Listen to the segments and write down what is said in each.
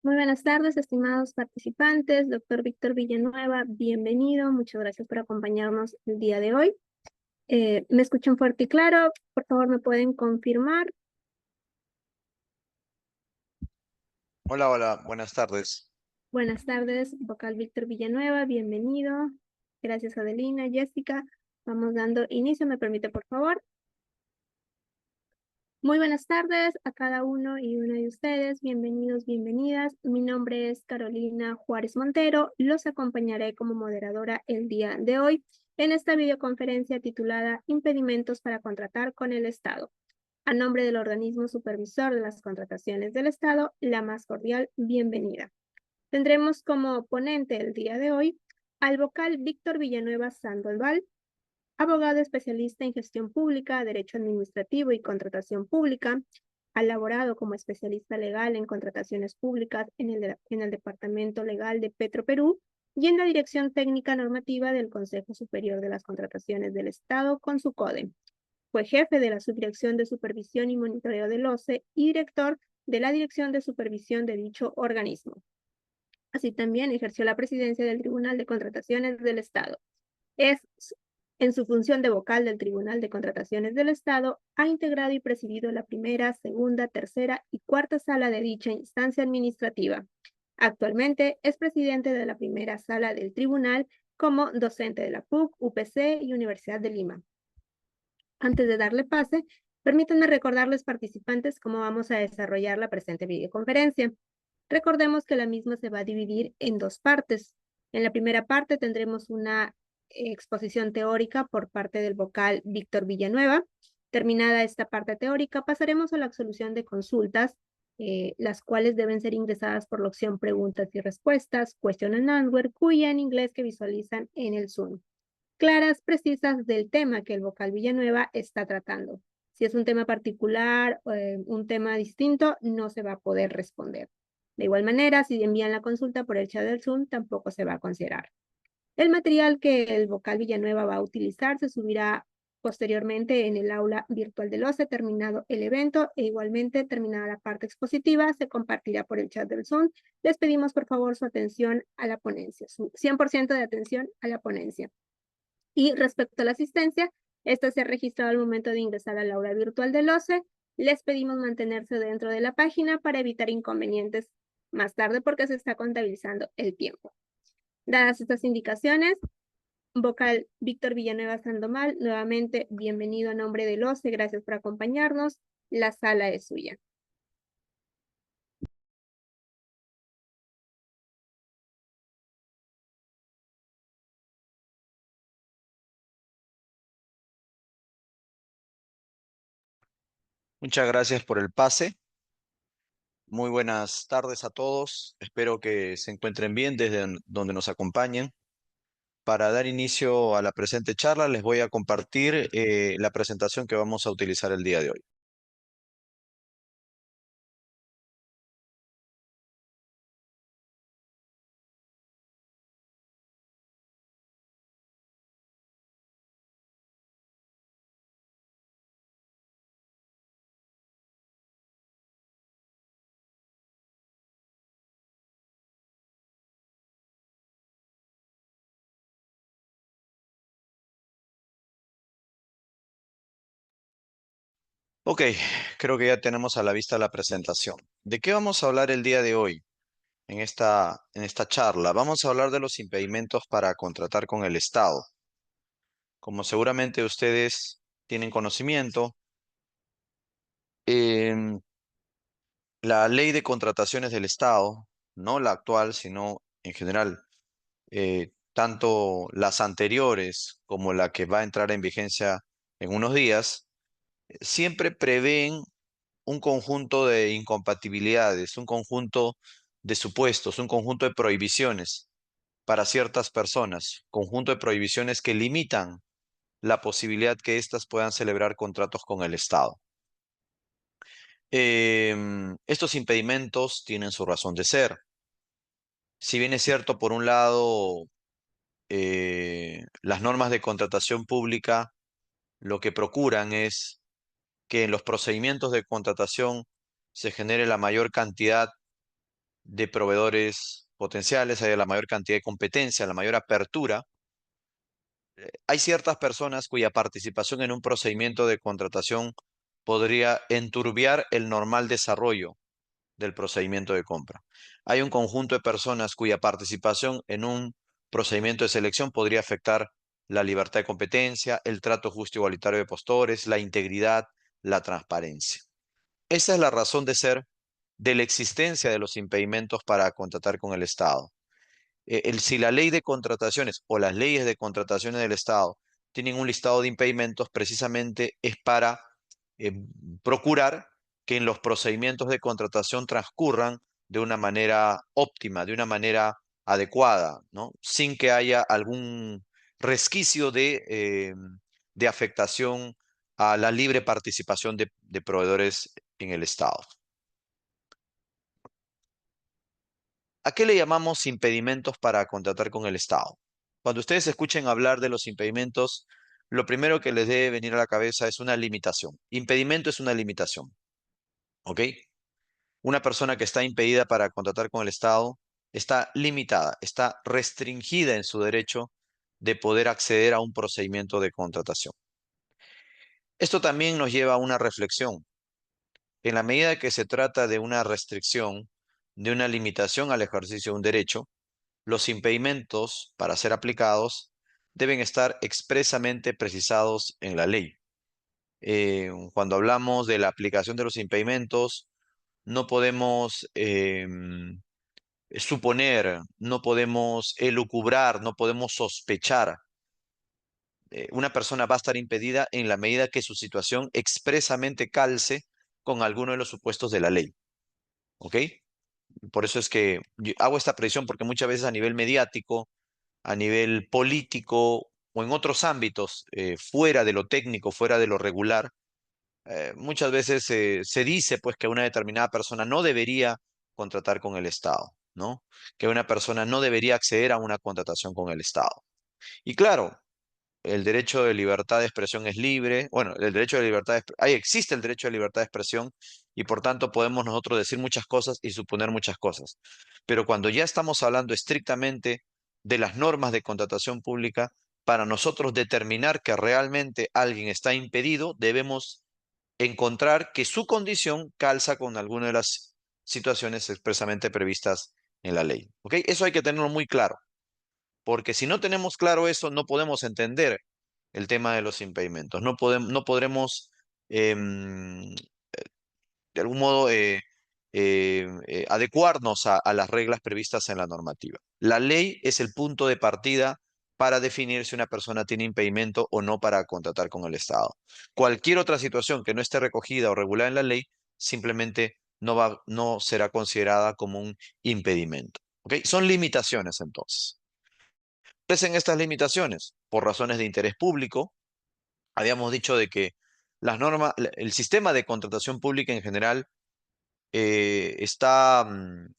Muy buenas tardes, estimados participantes. Doctor Víctor Villanueva, bienvenido. Muchas gracias por acompañarnos el día de hoy. ¿Me escuchan fuerte y claro? Por favor, ¿me pueden confirmar? Hola, hola, buenas tardes. Buenas tardes, vocal Víctor Villanueva, bienvenido. Gracias, Adelina, Jessica. Vamos dando inicio, ¿me permite, por favor? Muy buenas tardes a cada uno y una de ustedes. Bienvenidos, bienvenidas. Mi nombre es Carolina Juárez Montero. Los acompañaré como moderadora el día de hoy en esta videoconferencia titulada Impedimentos para contratar con el Estado. A nombre del organismo supervisor de las contrataciones del Estado, la más cordial bienvenida. Tendremos como ponente el día de hoy al vocal Víctor Villanueva Sandoval, abogado especialista en gestión pública, derecho administrativo y contratación pública. Ha laborado como especialista legal en contrataciones públicas en el Departamento Legal de Petroperú y en la Dirección Técnica Normativa del Consejo Superior de las Contrataciones del Estado con su CODE. Fue jefe de la Subdirección de Supervisión y Monitoreo del OCE y director de la Dirección de Supervisión de dicho organismo. Así también ejerció la presidencia del Tribunal de Contrataciones del Estado. Es en su función de vocal del Tribunal de Contrataciones del Estado, ha integrado y presidido la primera, segunda, tercera y cuarta sala de dicha instancia administrativa. Actualmente es presidente de la primera sala del tribunal como docente de la PUC, UPC y Universidad de Lima. Antes de darle pase, permítanme recordarles participantes cómo vamos a desarrollar la presente videoconferencia. Recordemos que la misma se va a dividir en dos partes. En la primera parte tendremos una exposición teórica por parte del vocal Víctor Villanueva. Terminada esta parte teórica, pasaremos a la solución de consultas, las cuales deben ser ingresadas por la opción preguntas y respuestas, question and answer, cuya en inglés que visualizan en el Zoom. Claras, precisas del tema que el vocal Villanueva está tratando. Si es un tema particular, un tema distinto, no se va a poder responder. De igual manera, si envían la consulta por el chat del Zoom, tampoco se va a considerar. El material que el vocal Villanueva va a utilizar se subirá posteriormente en el aula virtual del OCE, terminado el evento, e igualmente terminada la parte expositiva, se compartirá por el chat del Zoom. Les pedimos por favor su atención a la ponencia, su 100% de atención a la ponencia. Y respecto a la asistencia, esta se ha registrado al momento de ingresar al aula virtual del OCE. Les pedimos mantenerse dentro de la página para evitar inconvenientes más tarde porque se está contabilizando el tiempo. Dadas estas indicaciones, vocal Víctor Villanueva Sandoval, nuevamente bienvenido a nombre del OCE, gracias por acompañarnos. La sala es suya. Muchas gracias por el pase. Muy buenas tardes a todos. Espero que se encuentren bien desde donde nos acompañen. Para dar inicio a la presente charla, les voy a compartir la presentación que vamos a utilizar el día de hoy. Ok, creo que ya tenemos a la vista la presentación. ¿De qué vamos a hablar el día de hoy en esta charla? Vamos a hablar de los impedimentos para contratar con el Estado. Como seguramente ustedes tienen conocimiento, em, la ley de contrataciones del Estado, no la actual, sino en general, tanto las anteriores como la que va a entrar en vigencia en unos días, siempre prevén un conjunto de incompatibilidades, un conjunto de supuestos, un conjunto de prohibiciones para ciertas personas, conjunto de prohibiciones que limitan la posibilidad que éstas puedan celebrar contratos con el Estado. Estos impedimentos tienen su razón de ser. Si bien es cierto, por un lado, las normas de contratación pública lo que procuran es que en los procedimientos de contratación se genere la mayor cantidad de proveedores potenciales, haya la mayor cantidad de competencia, la mayor apertura, hay ciertas personas cuya participación en un procedimiento de contratación podría enturbiar el normal desarrollo del procedimiento de compra. Hay un conjunto de personas cuya participación en un procedimiento de selección podría afectar la libertad de competencia, el trato justo y igualitario de postores, la integridad, la transparencia. Esa es la razón de ser de la existencia de los impedimentos para contratar con el Estado. Si la ley de contrataciones o las leyes de contrataciones del Estado tienen un listado de impedimentos, precisamente es para eh, procurar que en los procedimientos de contratación transcurran de una manera óptima, de una manera adecuada, ¿no? Sin que haya algún resquicio de afectación a la libre participación de proveedores en el Estado. ¿A qué le llamamos impedimentos para contratar con el Estado? Cuando ustedes escuchen hablar de los impedimentos, lo primero que les debe venir a la cabeza es una limitación. Impedimento es una limitación, ¿ok? Una persona que está impedida para contratar con el Estado está limitada, está restringida en su derecho de poder acceder a un procedimiento de contratación. Esto también nos lleva a una reflexión. En la medida que se trata de una restricción, de una limitación al ejercicio de un derecho, los impedimentos para ser aplicados deben estar expresamente precisados en la ley. Cuando hablamos de la aplicación de los impedimentos, no podemos suponer, no podemos elucubrar, no podemos sospechar. Una persona va a estar impedida en la medida que su situación expresamente calce con alguno de los supuestos de la ley. ¿Ok? Por eso es que yo hago esta precisión porque muchas veces a nivel mediático, a nivel político o en otros ámbitos, fuera de lo técnico, fuera de lo regular, muchas veces se dice pues que una determinada persona no debería contratar con el Estado, ¿no? Que una persona no debería acceder a una contratación con el Estado. Y claro, el derecho de libertad de expresión es libre. Bueno, el derecho de libertad ahí existe el derecho de libertad de expresión y por tanto podemos nosotros decir muchas cosas y suponer muchas cosas. Pero cuando ya estamos hablando estrictamente de las normas de contratación pública, para nosotros determinar que realmente alguien está impedido, debemos encontrar que su condición calza con alguna de las situaciones expresamente previstas en la ley. ¿Ok? Eso hay que tenerlo muy claro, porque si no tenemos claro eso, no podemos entender el tema de los impedimentos. No podremos, em, de algún modo, adecuarnos a las reglas previstas en la normativa. La ley es el punto de partida para definir si una persona tiene impedimento o no para contratar con el Estado. Cualquier otra situación que no esté recogida o regulada en la ley simplemente no será considerada como un impedimento. ¿Ok? Son limitaciones entonces. En estas limitaciones por razones de interés público. Habíamos dicho de que el sistema de contratación pública en general está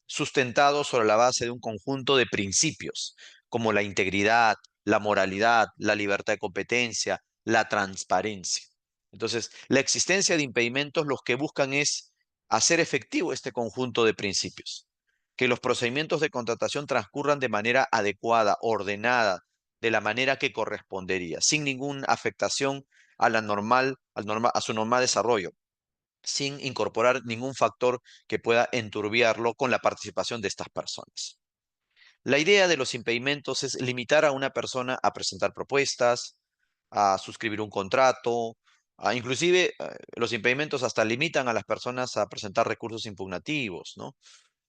sustentado sobre la base de un conjunto de principios, como la integridad, la moralidad, la libertad de competencia, la transparencia. Entonces, la existencia de impedimentos los que buscan es hacer efectivo este conjunto de principios, que los procedimientos de contratación transcurran de manera adecuada, ordenada, de la manera que correspondería, sin ninguna afectación a a su normal desarrollo, sin incorporar ningún factor que pueda enturbiarlo con la participación de estas personas. La idea de los impedimentos es limitar a una persona a presentar propuestas, a suscribir un contrato, inclusive los impedimentos hasta limitan a las personas a presentar recursos impugnativos, ¿no?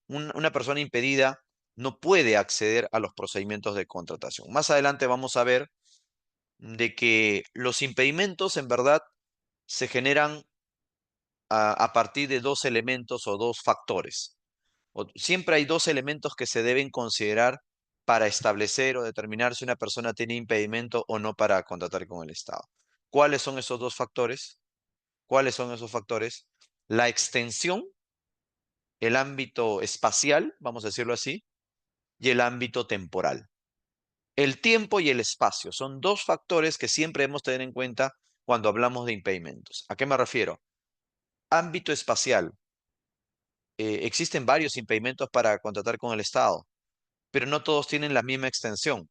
Una persona impedida no puede acceder a los procedimientos de contratación. Más adelante vamos a ver de que los impedimentos en verdad se generan a partir de dos elementos o dos factores. Siempre hay dos elementos que se deben considerar para establecer o determinar si una persona tiene impedimento o no para contratar con el Estado. ¿Cuáles son esos dos factores? ¿Cuáles son esos factores? La extensión, el ámbito espacial, vamos a decirlo así, y el ámbito temporal. El tiempo y el espacio son dos factores que siempre debemos tener en cuenta cuando hablamos de impedimentos. ¿A qué me refiero? Ámbito espacial. existen varios impedimentos para contratar con el Estado, pero no todos tienen la misma extensión.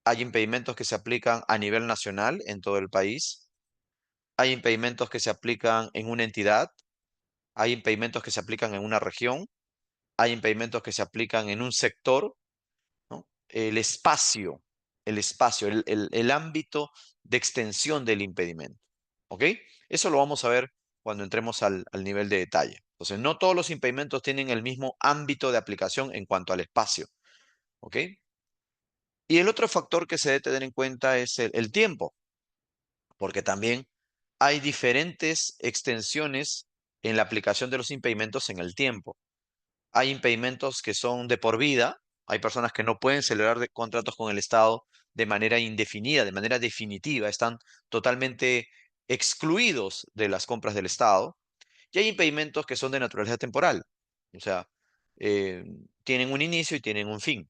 Hay impedimentos que se aplican a nivel nacional en todo el país, hay impedimentos que se aplican en una entidad, hay impedimentos que se aplican en una región, hay impedimentos que se aplican en un sector, ¿no? El ámbito de extensión del impedimento. ¿Ok? Eso lo vamos a ver cuando entremos al nivel de detalle. Entonces, no todos los impedimentos tienen el mismo ámbito de aplicación en cuanto al espacio. ¿Ok? Y el otro factor que se debe tener en cuenta es el tiempo, porque también hay diferentes extensiones en la aplicación de los impedimentos en el tiempo. Hay impedimentos que son de por vida, hay personas que no pueden celebrar contratos con el Estado de manera indefinida, de manera definitiva, están totalmente excluidos de las compras del Estado. Y hay impedimentos que son de naturaleza temporal, o sea, eh, tienen un inicio y tienen un fin.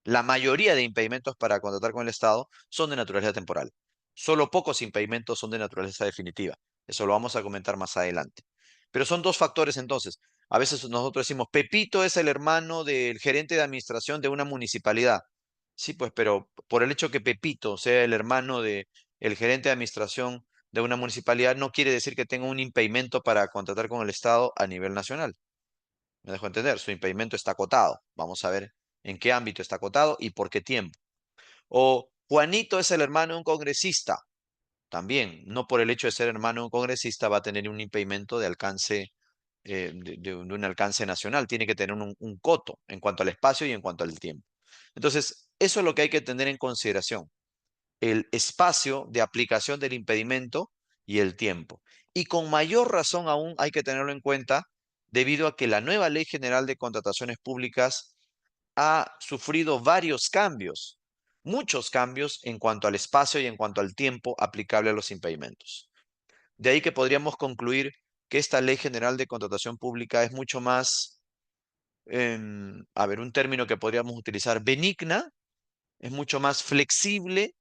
La mayoría de impedimentos para contratar con el Estado son de naturaleza temporal. Solo pocos impedimentos son de naturaleza definitiva. Eso lo vamos a comentar más adelante. Pero son dos factores entonces. A veces nosotros decimos, Pepito es el hermano del gerente de administración de una municipalidad. Sí, pues, pero por el hecho que Pepito sea el hermano de el gerente de administración de una municipalidad no quiere decir que tenga un impedimento para contratar con el Estado a nivel nacional. Me dejo entender, su impedimento está acotado. Vamos a ver en qué ámbito está acotado y por qué tiempo. O Juanito es el hermano de un congresista. También, no por el hecho de ser hermano de un congresista va a tener un impedimento de alcance, de un alcance nacional. Tiene que tener un coto en cuanto al espacio y en cuanto al tiempo. Entonces, eso es lo que hay que tener en consideración. El espacio de aplicación del impedimento y el tiempo. Y con mayor razón aún hay que tenerlo en cuenta debido a que la nueva Ley General de Contrataciones Públicas ha sufrido varios cambios, muchos cambios en cuanto al espacio y en cuanto al tiempo aplicable a los impedimentos. De ahí que podríamos concluir que esta Ley General de Contratación Pública es mucho más, a ver, un término que podríamos utilizar, benigna, es mucho más flexible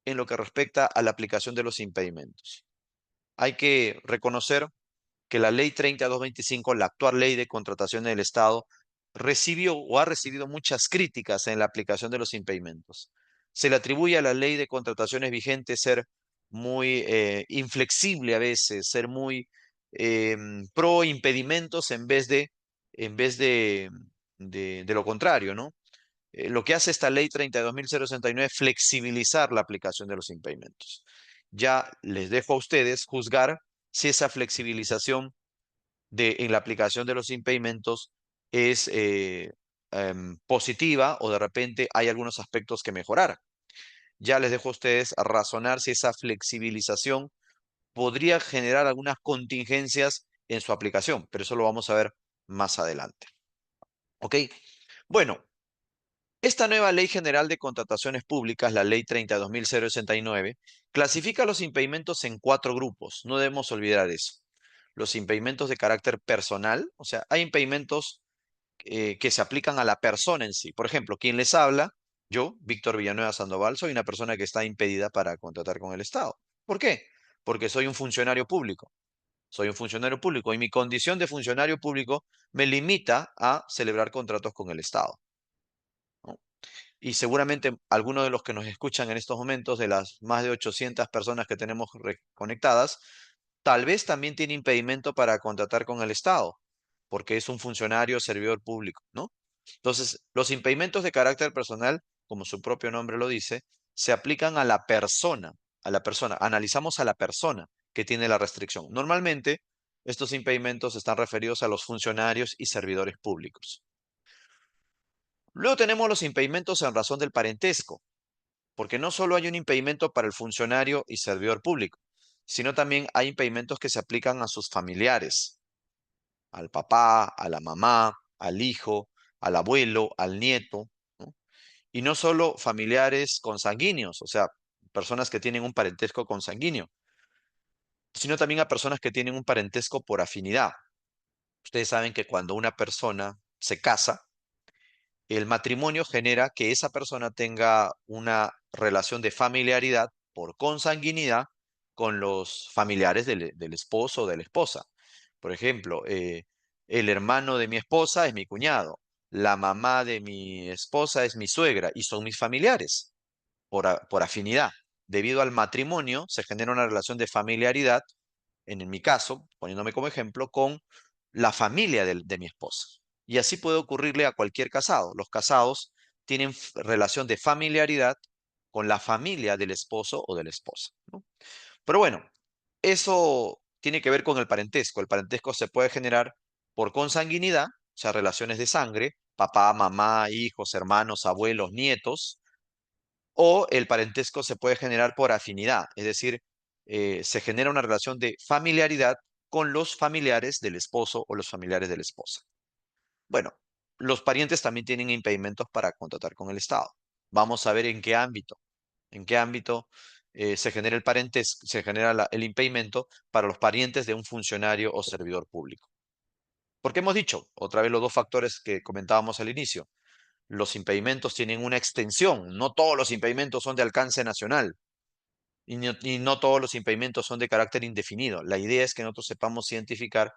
en lo que respecta a la aplicación de los impedimentos. Hay que reconocer que la ley 3225, la actual ley de contratación del Estado, recibió o ha recibido muchas críticas en la aplicación de los impedimentos. Se le atribuye a la ley de contrataciones vigente ser muy inflexible a veces, ser muy pro impedimentos en vez de lo contrario, ¿no? Lo que hace esta ley 32.069 es flexibilizar la aplicación de los impedimentos. Ya les dejo a ustedes juzgar si esa flexibilización en la aplicación de los impedimentos es positiva o de repente hay algunos aspectos que mejorar. Ya les dejo a ustedes a razonar si esa flexibilización podría generar algunas contingencias en su aplicación, pero eso lo vamos a ver más adelante. ¿Ok? Bueno, esta nueva Ley General de Contrataciones Públicas, la Ley 32.069, clasifica los impedimentos en cuatro grupos. No debemos olvidar eso. Los impedimentos de carácter personal, o sea, hay impedimentos que se aplican a la persona en sí. Por ejemplo, quien les habla, yo, Víctor Villanueva Sandoval, soy una persona que está impedida para contratar con el Estado. ¿Por qué? Porque soy un funcionario público. Soy un funcionario público y mi condición de funcionario público me limita a celebrar contratos con el Estado, ¿no? Y seguramente algunos de los que nos escuchan en estos momentos, de las más de 800 personas que tenemos conectadas, tal vez también tiene impedimento para contratar con el Estado, porque es un funcionario servidor público, ¿no? Entonces, los impedimentos de carácter personal, como su propio nombre lo dice, se aplican a la persona, a la persona. Analizamos a la persona que tiene la restricción. Normalmente, estos impedimentos están referidos a los funcionarios y servidores públicos. Luego tenemos los impedimentos en razón del parentesco, porque no solo hay un impedimento para el funcionario y servidor público, sino también hay impedimentos que se aplican a sus familiares, al papá, a la mamá, al hijo, al abuelo, al nieto, ¿no? Y no solo familiares consanguíneos, o sea, personas que tienen un parentesco consanguíneo, sino también a personas que tienen un parentesco por afinidad. Ustedes saben que cuando una persona se casa, el matrimonio genera que esa persona tenga una relación de familiaridad por consanguinidad con los familiares del esposo o de la esposa. Por ejemplo, El hermano de mi esposa es mi cuñado. La mamá de mi esposa es mi suegra y son mis familiares por afinidad. Debido al matrimonio se genera una relación de familiaridad, en mi caso, poniéndome como ejemplo, con la familia de mi esposa. Y así puede ocurrirle a cualquier casado. Los casados tienen relación de familiaridad con la familia del esposo o de la esposa, ¿no? Pero bueno, eso tiene que ver con el parentesco. El parentesco se puede generar por consanguinidad, o sea, relaciones de sangre, papá, mamá, hijos, hermanos, abuelos, nietos, o el parentesco se puede generar por afinidad, es decir, se genera una relación de familiaridad con los familiares del esposo o los familiares de la esposa. Bueno, los parientes también tienen impedimentos para contratar con el Estado. Vamos a ver en qué ámbito se genera el parentesco, se genera el impedimento para los parientes de un funcionario o servidor público. Porque hemos dicho, otra vez los dos factores que comentábamos al inicio, los impedimentos tienen una extensión, no todos los impedimentos son de alcance nacional y no todos los impedimentos son de carácter indefinido. La idea es que nosotros sepamos identificar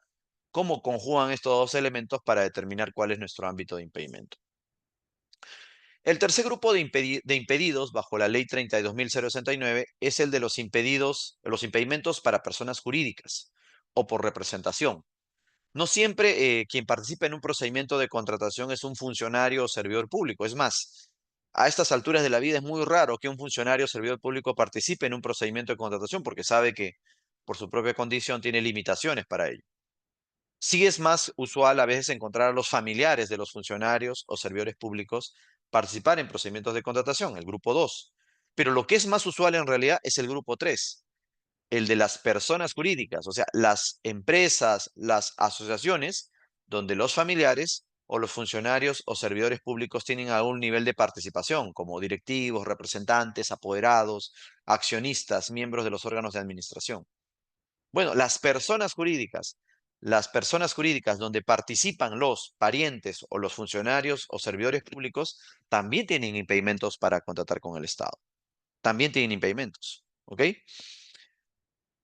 cómo conjugan estos dos elementos para determinar cuál es nuestro ámbito de impedimento. El tercer grupo de impedidos bajo la ley 32.069 es el de los impedimentos para personas jurídicas o por representación. No siempre quien participa en un procedimiento de contratación es un funcionario o servidor público. Es más, a estas alturas de la vida es muy raro que un funcionario o servidor público participe en un procedimiento de contratación porque sabe que por su propia condición tiene limitaciones para ello. Sí es más usual a veces encontrar a los familiares de los funcionarios o servidores públicos participar en procedimientos de contratación, el grupo 2. Pero lo que es más usual en realidad es el grupo 3, el de las personas jurídicas, o sea, las empresas, las asociaciones, donde los familiares o los funcionarios o servidores públicos tienen algún nivel de participación, como directivos, representantes, apoderados, accionistas, miembros de los órganos de administración. Bueno, las personas jurídicas donde participan los parientes o los funcionarios o servidores públicos, también tienen impedimentos para contratar con el Estado. También tienen impedimentos, ¿ok?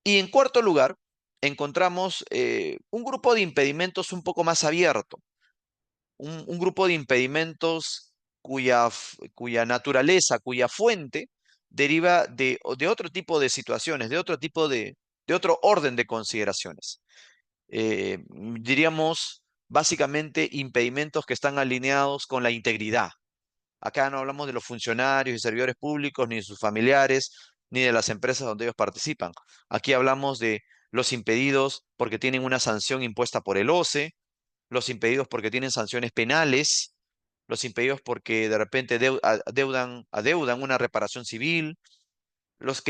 Y en cuarto lugar, encontramos un grupo de impedimentos un poco más abierto, un grupo de impedimentos cuya naturaleza, cuya fuente deriva de otro tipo de situaciones, de otro orden de consideraciones. Diríamos básicamente impedimentos que están alineados con la integridad. Acá no hablamos de los funcionarios y servidores públicos, ni de sus familiares, ni de las empresas donde ellos participan. Aquí hablamos de los impedidos porque tienen una sanción impuesta por el OCE, los impedidos porque tienen sanciones penales, los impedidos porque de repente adeudan una reparación civil, las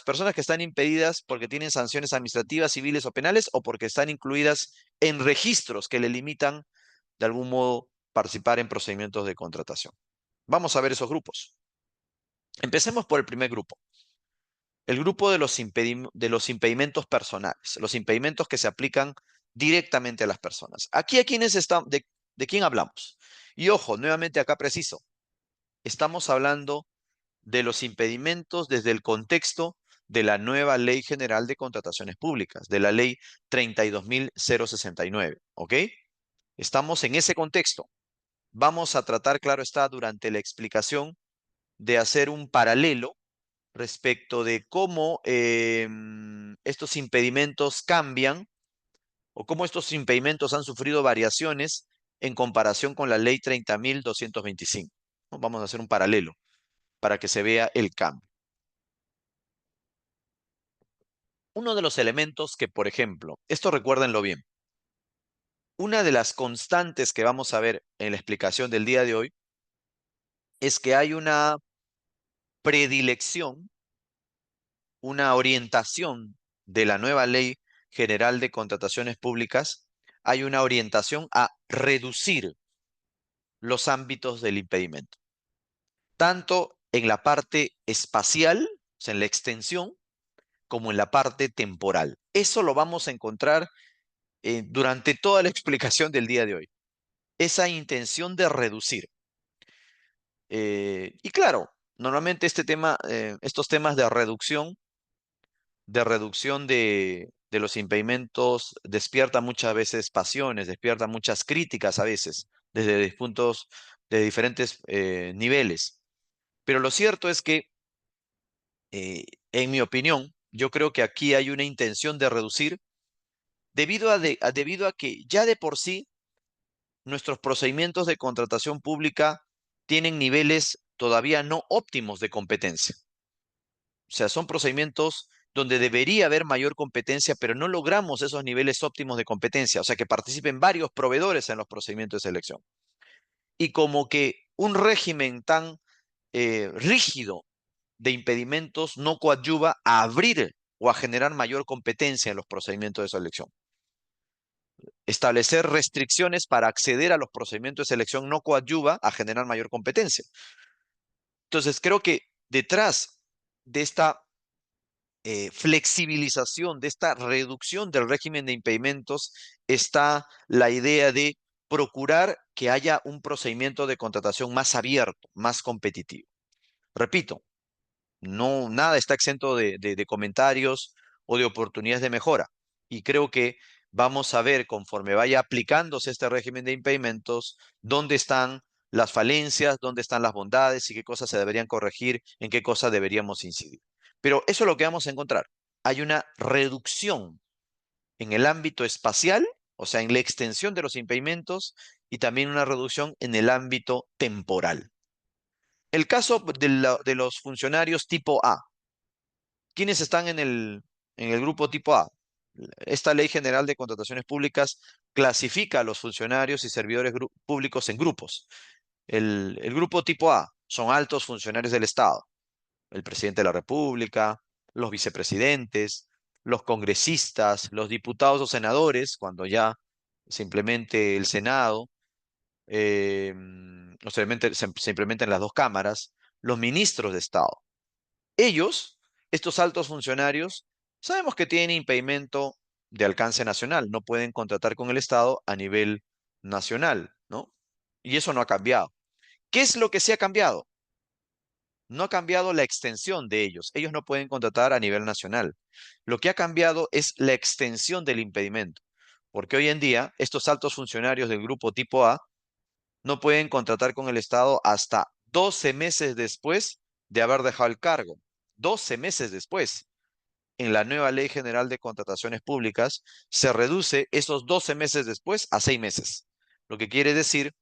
personas que están impedidas porque tienen sanciones administrativas, civiles o penales, o porque están incluidas en registros que le limitan de algún modo participar en procedimientos de contratación. Vamos a ver esos grupos. Empecemos por el primer grupo, el grupo de los impedimentos personales, los impedimentos que se aplican directamente a las personas. Aquí, ¿de quién hablamos? Y ojo, nuevamente acá preciso, estamos hablando de los impedimentos desde el contexto de la nueva Ley General de Contrataciones Públicas, de la Ley 32.069, ¿ok? Estamos en ese contexto. Vamos a tratar, claro está, durante la explicación de hacer un paralelo respecto de cómo estos impedimentos cambian o cómo estos impedimentos han sufrido variaciones en comparación con la Ley 30.225, ¿no? Vamos a hacer un paralelo para que se vea el cambio. Uno de los elementos que, por ejemplo, esto recuérdenlo bien, una de las constantes que vamos a ver en la explicación del día de hoy es que hay una predilección, una orientación de la nueva Ley General de Contrataciones Públicas, hay una orientación a reducir los ámbitos del impedimento, tanto en la parte espacial, o sea, en la extensión, como en la parte temporal. Eso lo vamos a encontrar durante toda la explicación del día de hoy. Esa intención de reducir. Y claro, normalmente estos temas de reducción de los impedimentos despierta muchas veces pasiones, despierta muchas críticas a veces, desde puntos de diferentes niveles. Pero lo cierto es que, en mi opinión, yo creo que aquí hay una intención de reducir debido a que ya de por sí nuestros procedimientos de contratación pública tienen niveles todavía no óptimos de competencia. O sea, son procedimientos donde debería haber mayor competencia, pero no logramos esos niveles óptimos de competencia. O sea, que participen varios proveedores en los procedimientos de selección. Y como que un régimen tan rígido de impedimentos no coadyuva a abrir o a generar mayor competencia en los procedimientos de selección. Establecer restricciones para acceder a los procedimientos de selección no coadyuva a generar mayor competencia. Entonces, creo que detrás de esta flexibilización, de esta reducción del régimen de impedimentos, está la idea de procurar que haya un procedimiento de contratación más abierto, más competitivo. Repito, no, nada está exento de comentarios o de oportunidades de mejora. Y creo que vamos a ver, conforme vaya aplicándose este régimen de impedimentos, dónde están las falencias, dónde están las bondades y qué cosas se deberían corregir, en qué cosas deberíamos incidir. Pero eso es lo que vamos a encontrar. Hay una reducción en el ámbito espacial, o sea, en la extensión de los impedimentos, y también una reducción en el ámbito temporal. El caso de los funcionarios tipo A. ¿Quiénes están en el grupo tipo A? Esta Ley General de Contrataciones Públicas clasifica a los funcionarios y servidores públicos en grupos. El grupo tipo A son altos funcionarios del Estado, el presidente de la República, los vicepresidentes, los congresistas, los diputados o senadores, cuando ya se implemente el Senado, o se implementen las dos cámaras, los ministros de Estado. Ellos, estos altos funcionarios, sabemos que tienen impedimento de alcance nacional, no pueden contratar con el Estado a nivel nacional, ¿no? Y eso no ha cambiado. ¿Qué es lo que sí ha cambiado? No ha cambiado la extensión de ellos. Ellos no pueden contratar a nivel nacional. Lo que ha cambiado es la extensión del impedimento, porque hoy en día estos altos funcionarios del grupo tipo A no pueden contratar con el Estado hasta 12 meses después de haber dejado el cargo. 12 meses después. En la nueva Ley General de Contrataciones Públicas se reduce esos 12 meses después a 6 meses. Lo que quiere decir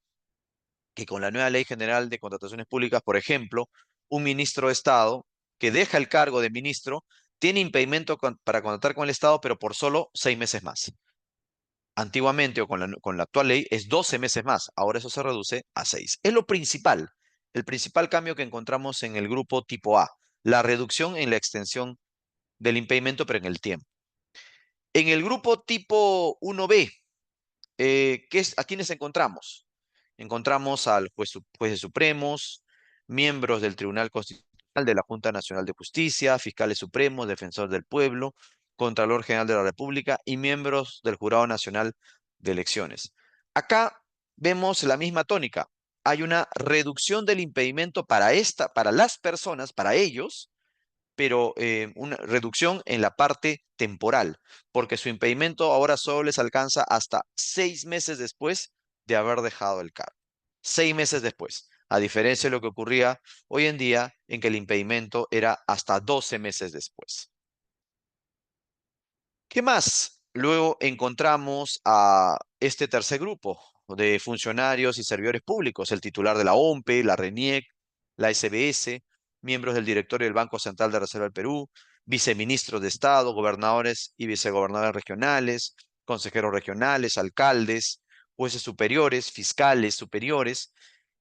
que con la nueva Ley General de Contrataciones Públicas, por ejemplo, un ministro de Estado que deja el cargo de ministro tiene impedimento para contratar con el Estado, pero por solo 6 meses más. Antiguamente o con la actual ley es 12 meses más. Ahora eso se reduce a 6. Es lo principal, el principal cambio que encontramos en el grupo tipo A, la reducción en la extensión del impedimento, pero en el tiempo. En el grupo tipo 1B, ¿a quiénes encontramos? Encontramos al jueces supremos, miembros del Tribunal Constitucional, de la Junta Nacional de Justicia, fiscales supremos, defensor del pueblo, Contralor General de la República y miembros del Jurado Nacional de Elecciones. Acá vemos la misma tónica. Hay una reducción del impedimento para las personas, para ellos, pero una reducción en la parte temporal, porque su impedimento ahora solo les alcanza hasta 6 meses después de haber dejado el cargo. 6 meses después, a diferencia de lo que ocurría hoy en día, en que el impedimento era hasta 12 meses después. ¿Qué más? Luego encontramos a este tercer grupo de funcionarios y servidores públicos, el titular de la OMPE, la RENIEC, la SBS, miembros del directorio del Banco Central de Reserva del Perú, viceministros de Estado, gobernadores y vicegobernadores regionales, consejeros regionales, alcaldes, jueces superiores, fiscales superiores.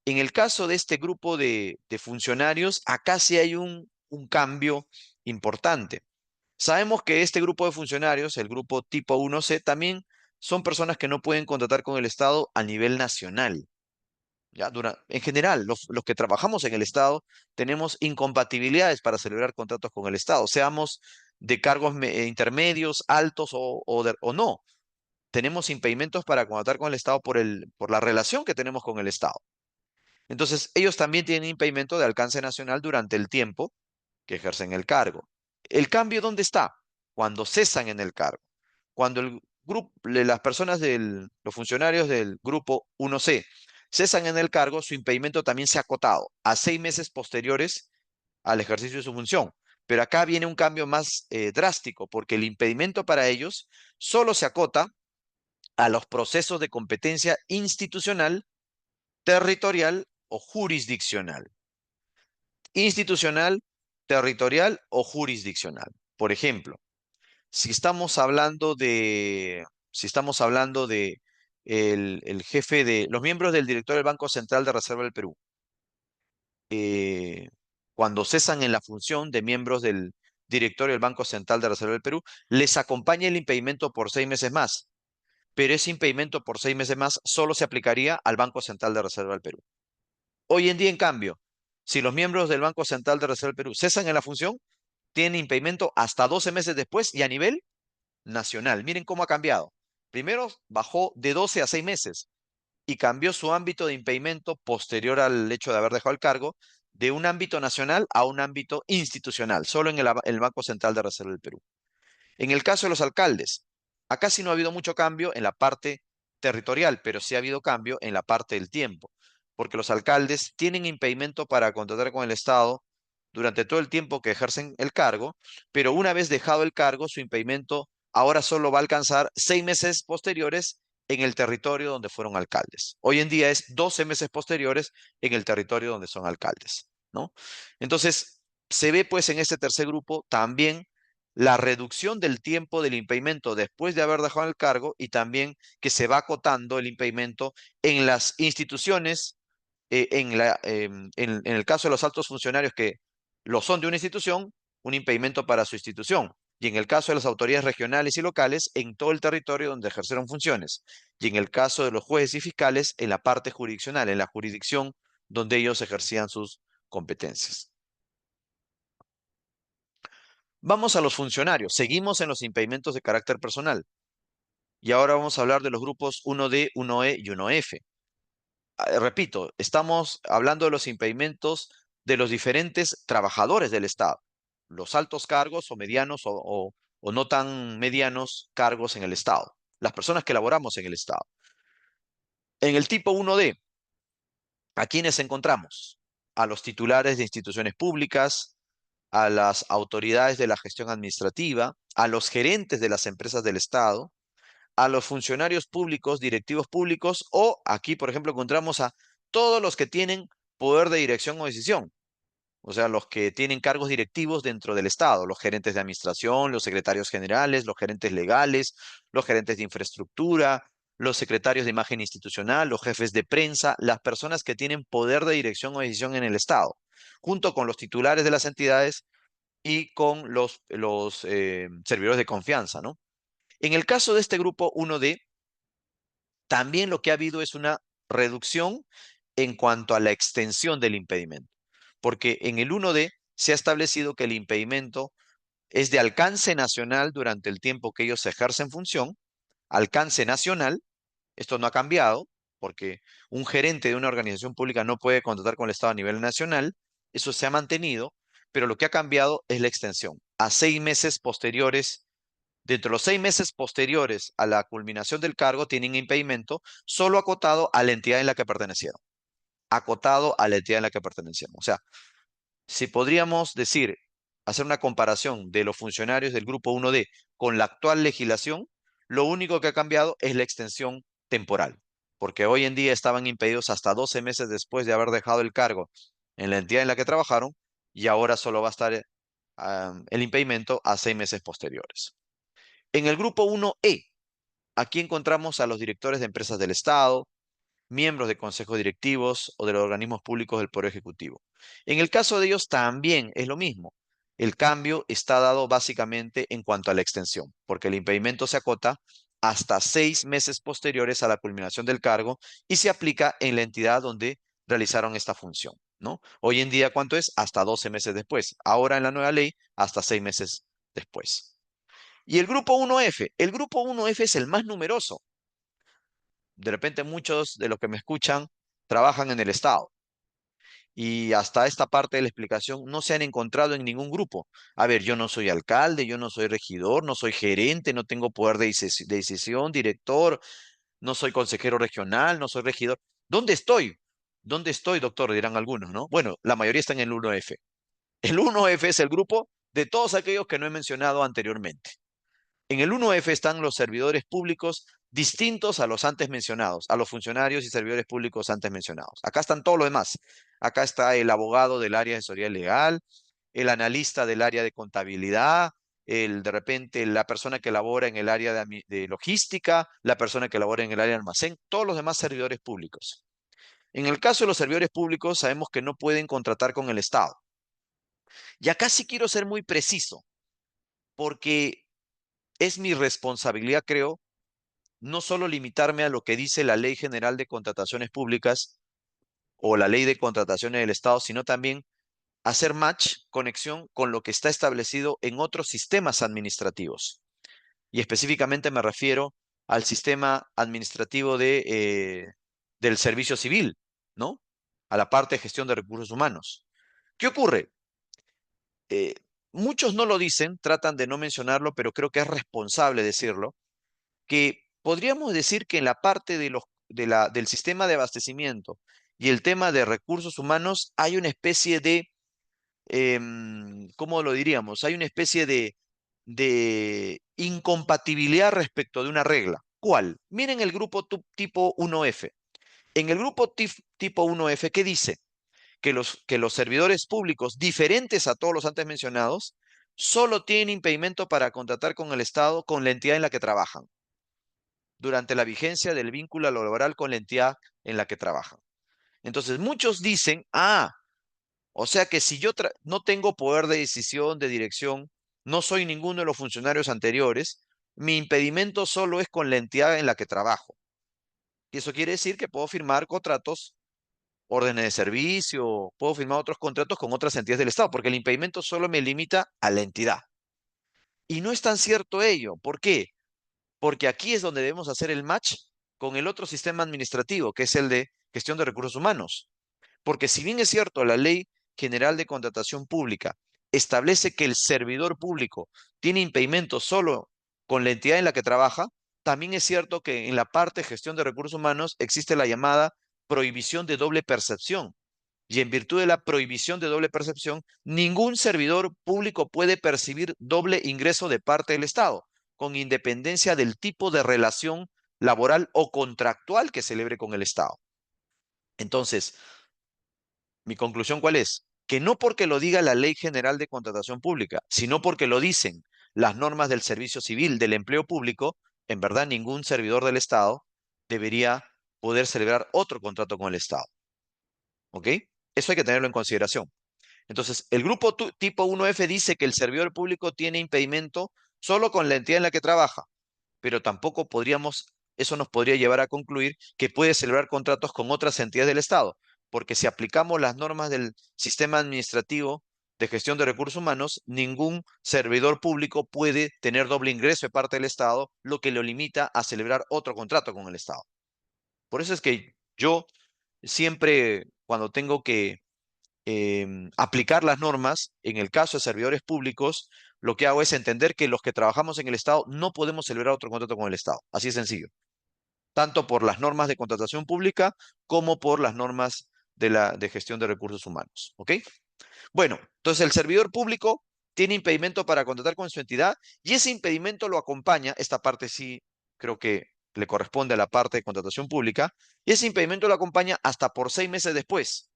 En el caso de este grupo de funcionarios, acá sí hay un cambio importante. Sabemos que este grupo de funcionarios, el grupo tipo 1C, también son personas que no pueden contratar con el Estado a nivel nacional. ¿Ya? En general, los que trabajamos en el Estado tenemos incompatibilidades para celebrar contratos con el Estado, seamos de cargos intermedios, altos o no. Tenemos impedimentos para contratar con el Estado por la relación que tenemos con el Estado. Entonces, ellos también tienen impedimento de alcance nacional durante el tiempo que ejercen el cargo. ¿El cambio dónde está? Cuando cesan en el cargo. Cuando las personas los funcionarios del grupo 1C cesan en el cargo, su impedimento también se ha acotado a 6 meses posteriores al ejercicio de su función. Pero acá viene un cambio más drástico, porque el impedimento para ellos solo se acota a los procesos de competencia institucional, territorial o jurisdiccional. Institucional, territorial o jurisdiccional. Por ejemplo, si estamos hablando de el jefe de los miembros del directorio del Banco Central de Reserva del Perú, eh, cuando cesan en la función de miembros del directorio del Banco Central de Reserva del Perú, les acompaña el impedimento por 6 meses más, pero ese impedimento por 6 meses más solo se aplicaría al Banco Central de Reserva del Perú. Hoy en día, en cambio, si los miembros del Banco Central de Reserva del Perú cesan en la función, tienen impedimento hasta 12 meses después y a nivel nacional. Miren cómo ha cambiado. Primero bajó de 12 a 6 meses y cambió su ámbito de impedimento posterior al hecho de haber dejado el cargo de un ámbito nacional a un ámbito institucional, solo en el Banco Central de Reserva del Perú. En el caso de los alcaldes, acá sí no ha habido mucho cambio en la parte territorial, pero sí ha habido cambio en la parte del tiempo, porque los alcaldes tienen impedimento para contratar con el Estado durante todo el tiempo que ejercen el cargo, pero una vez dejado el cargo, su impedimento ahora solo va a alcanzar 6 meses posteriores en el territorio donde fueron alcaldes. Hoy en día es 12 meses posteriores en el territorio donde son alcaldes, ¿no? Entonces, se ve pues en este tercer grupo también la reducción del tiempo del impedimento después de haber dejado el cargo y también que se va acotando el impedimento en las instituciones, en el caso de los altos funcionarios que lo son de una institución, un impedimento para su institución. Y en el caso de las autoridades regionales y locales, en todo el territorio donde ejercieron funciones. Y en el caso de los jueces y fiscales, en la parte jurisdiccional, en la jurisdicción donde ellos ejercían sus competencias. Vamos a los funcionarios. Seguimos en los impedimentos de carácter personal. Y ahora vamos a hablar de los grupos 1D, 1E y 1F. Repito, estamos hablando de los impedimentos de los diferentes trabajadores del Estado, los altos cargos o medianos o no tan medianos cargos en el Estado, las personas que laboramos en el Estado. En el tipo 1D, ¿a quiénes encontramos? A los titulares de instituciones públicas, a las autoridades de la gestión administrativa, a los gerentes de las empresas del Estado, a los funcionarios públicos, directivos públicos, o aquí, por ejemplo, encontramos a todos los que tienen poder de dirección o decisión, o sea, los que tienen cargos directivos dentro del Estado, los gerentes de administración, los secretarios generales, los gerentes legales, los gerentes de infraestructura, los secretarios de imagen institucional, los jefes de prensa, las personas que tienen poder de dirección o decisión en el Estado, junto con los titulares de las entidades y con los servidores de confianza, ¿no? En el caso de este grupo 1D, también lo que ha habido es una reducción en cuanto a la extensión del impedimento, porque en el 1D se ha establecido que el impedimento es de alcance nacional durante el tiempo que ellos ejercen función, alcance nacional, esto no ha cambiado, porque un gerente de una organización pública no puede contratar con el Estado a nivel nacional, eso se ha mantenido, pero lo que ha cambiado es la extensión a 6 meses posteriores. Dentro de los 6 meses posteriores a la culminación del cargo, tienen impedimento solo acotado a la entidad en la que pertenecieron. Acotado a la entidad en la que pertenecieron. O sea, si podríamos decir, hacer una comparación de los funcionarios del grupo 1D con la actual legislación, lo único que ha cambiado es la extensión temporal, porque hoy en día estaban impedidos hasta 12 meses después de haber dejado el cargo en la entidad en la que trabajaron y ahora solo va a estar el impedimento a 6 meses posteriores. En el grupo 1E, aquí encontramos a los directores de empresas del Estado, miembros de consejos directivos o de los organismos públicos del Poder Ejecutivo. En el caso de ellos también es lo mismo. El cambio está dado básicamente en cuanto a la extensión, porque el impedimento se acota hasta 6 meses posteriores a la culminación del cargo y se aplica en la entidad donde realizaron esta función, ¿no? Hoy en día, ¿cuánto es? Hasta 12 meses después. Ahora en la nueva ley, hasta 6 meses después. Y el grupo 1F es el más numeroso. De repente muchos de los que me escuchan trabajan en el Estado. y hasta esta parte de la explicación no se han encontrado en ningún grupo. A ver, yo no soy alcalde, yo no soy regidor, no soy gerente, no tengo poder de decisión, director, no soy consejero regional, no soy regidor. ¿Dónde estoy? ¿Dónde estoy, doctor? Dirán algunos, ¿no? Bueno, la mayoría está en el 1F. El 1F es el grupo de todos aquellos que no he mencionado anteriormente. En el 1F están los servidores públicos distintos a los antes mencionados, a los funcionarios y servidores públicos antes mencionados. Acá están todos los demás. Acá está el abogado del área de asesoría legal, el analista del área de contabilidad, de repente la persona que labora en el área de logística, la persona que labora en el área de almacén, todos los demás servidores públicos. En el caso de los servidores públicos, sabemos que no pueden contratar con el Estado. Y acá sí quiero ser muy preciso, porque es mi responsabilidad, creo, no solo limitarme a lo que dice la Ley General de Contrataciones Públicas o la Ley de Contrataciones del Estado, sino también hacer match, conexión con lo que está establecido en otros sistemas administrativos. Y específicamente me refiero al sistema administrativo del servicio civil, ¿no? A la parte de gestión de recursos humanos. ¿Qué ocurre? Eh, Muchos no lo dicen, tratan de no mencionarlo, pero creo que es responsable decirlo que podríamos decir que en la parte del sistema de abastecimiento y el tema de recursos humanos hay una especie de, ¿cómo lo diríamos? Hay una especie de incompatibilidad respecto de una regla. ¿Cuál? Miren el grupo tipo 1F. En el grupo tipo 1F, ¿qué dice? Que los servidores públicos, diferentes a todos los antes mencionados, solo tienen impedimento para contratar con el Estado, con la entidad en la que trabajan durante la vigencia del vínculo laboral con la entidad en la que trabajan. Entonces, muchos dicen, o sea que si yo no tengo poder de decisión, de dirección, no soy ninguno de los funcionarios anteriores, mi impedimento solo es con la entidad en la que trabajo. Y eso quiere decir que puedo firmar contratos, órdenes de servicio, puedo firmar otros contratos con otras entidades del Estado, porque el impedimento solo me limita a la entidad. Y no es tan cierto ello. ¿Por qué? Porque aquí es donde debemos hacer el match con el otro sistema administrativo, que es el de gestión de recursos humanos. Porque si bien es cierto, la Ley General de Contratación Pública establece que el servidor público tiene impedimento solo con la entidad en la que trabaja, también es cierto que en la parte de gestión de recursos humanos existe la llamada prohibición de doble percepción. Y en virtud de la prohibición de doble percepción, ningún servidor público puede percibir doble ingreso de parte del Estado, con independencia del tipo de relación laboral o contractual que celebre con el Estado. Entonces, mi conclusión, ¿cuál es? Que no porque lo diga la Ley General de Contratación Pública, sino porque lo dicen las normas del servicio civil, del empleo público, en verdad ningún servidor del Estado debería poder celebrar otro contrato con el Estado. ¿Ok? Eso hay que tenerlo en consideración. Entonces, el grupo tipo 1F dice que el servidor público tiene impedimento solo con la entidad en la que trabaja, pero tampoco eso nos podría llevar a concluir que puede celebrar contratos con otras entidades del Estado, porque si aplicamos las normas del sistema administrativo de gestión de recursos humanos, ningún servidor público puede tener doble ingreso de parte del Estado, lo que lo limita a celebrar otro contrato con el Estado. Por eso es que yo siempre, cuando tengo que aplicar las normas, en el caso de servidores públicos, lo que hago es entender que los que trabajamos en el Estado no podemos celebrar otro contrato con el Estado. Así de sencillo. Tanto por las normas de contratación pública como por las normas de gestión de recursos humanos. ¿Ok? Bueno, entonces el servidor público tiene impedimento para contratar con su entidad y ese impedimento lo acompaña, esta parte sí creo que le corresponde a la parte de contratación pública, y ese impedimento lo acompaña hasta por 6 meses después,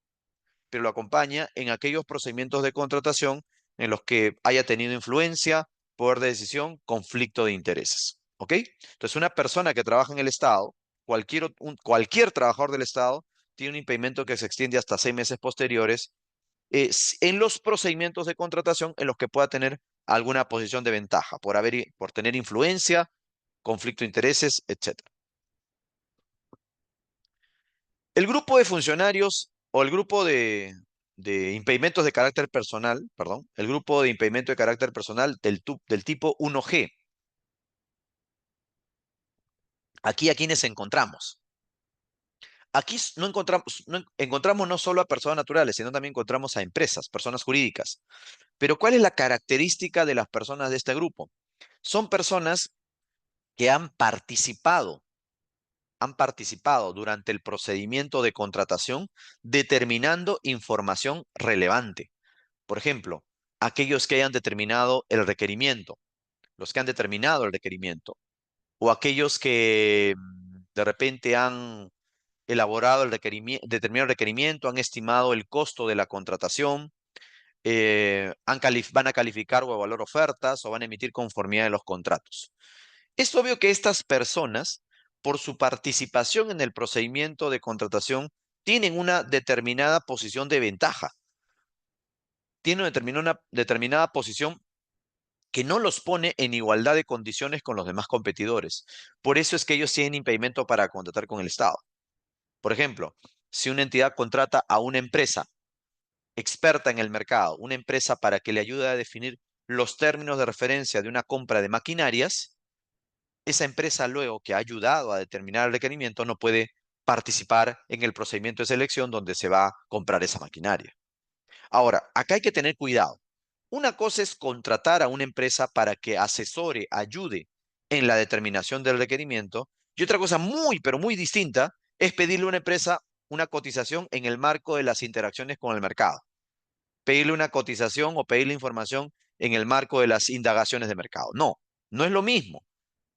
pero lo acompaña en aquellos procedimientos de contratación en los que haya tenido influencia, poder de decisión, conflicto de intereses. ¿Ok? Entonces, una persona que trabaja en el Estado, cualquier trabajador del Estado, tiene un impedimento que se extiende hasta 6 meses posteriores en los procedimientos de contratación en los que pueda tener alguna posición de ventaja, por tener influencia, conflicto de intereses, etc. El grupo de funcionarios o el grupo de impedimentos de carácter personal, perdón, el grupo de impedimento de carácter personal del tipo 1G. Aquí a quienes encontramos. Aquí encontramos no solo a personas naturales, sino también encontramos a empresas, personas jurídicas. Pero ¿cuál es la característica de las personas de este grupo? Son personas que han participado durante el procedimiento de contratación determinando información relevante. Por ejemplo, aquellos que hayan determinado el requerimiento, los que han determinado el requerimiento, o aquellos que de repente han elaborado el determinado requerimiento, han estimado el costo de la contratación, van a calificar o evaluar ofertas o van a emitir conformidad de los contratos. Es obvio que estas personas, por su participación en el procedimiento de contratación, tienen una determinada posición de ventaja, tienen una determinada posición que no los pone en igualdad de condiciones con los demás competidores. Por eso es que ellos tienen impedimento para contratar con el Estado. Por ejemplo, si una entidad contrata a una empresa experta en el mercado, una empresa para que le ayude a definir los términos de referencia de una compra de maquinarias, esa empresa luego que ha ayudado a determinar el requerimiento no puede participar en el procedimiento de selección donde se va a comprar esa maquinaria. Ahora, acá hay que tener cuidado. Una cosa es contratar a una empresa para que asesore, ayude en la determinación del requerimiento, y otra cosa muy, pero muy distinta es pedirle a una empresa una cotización en el marco de las interacciones con el mercado. Pedirle una cotización o pedirle información en el marco de las indagaciones de mercado. No, no es lo mismo.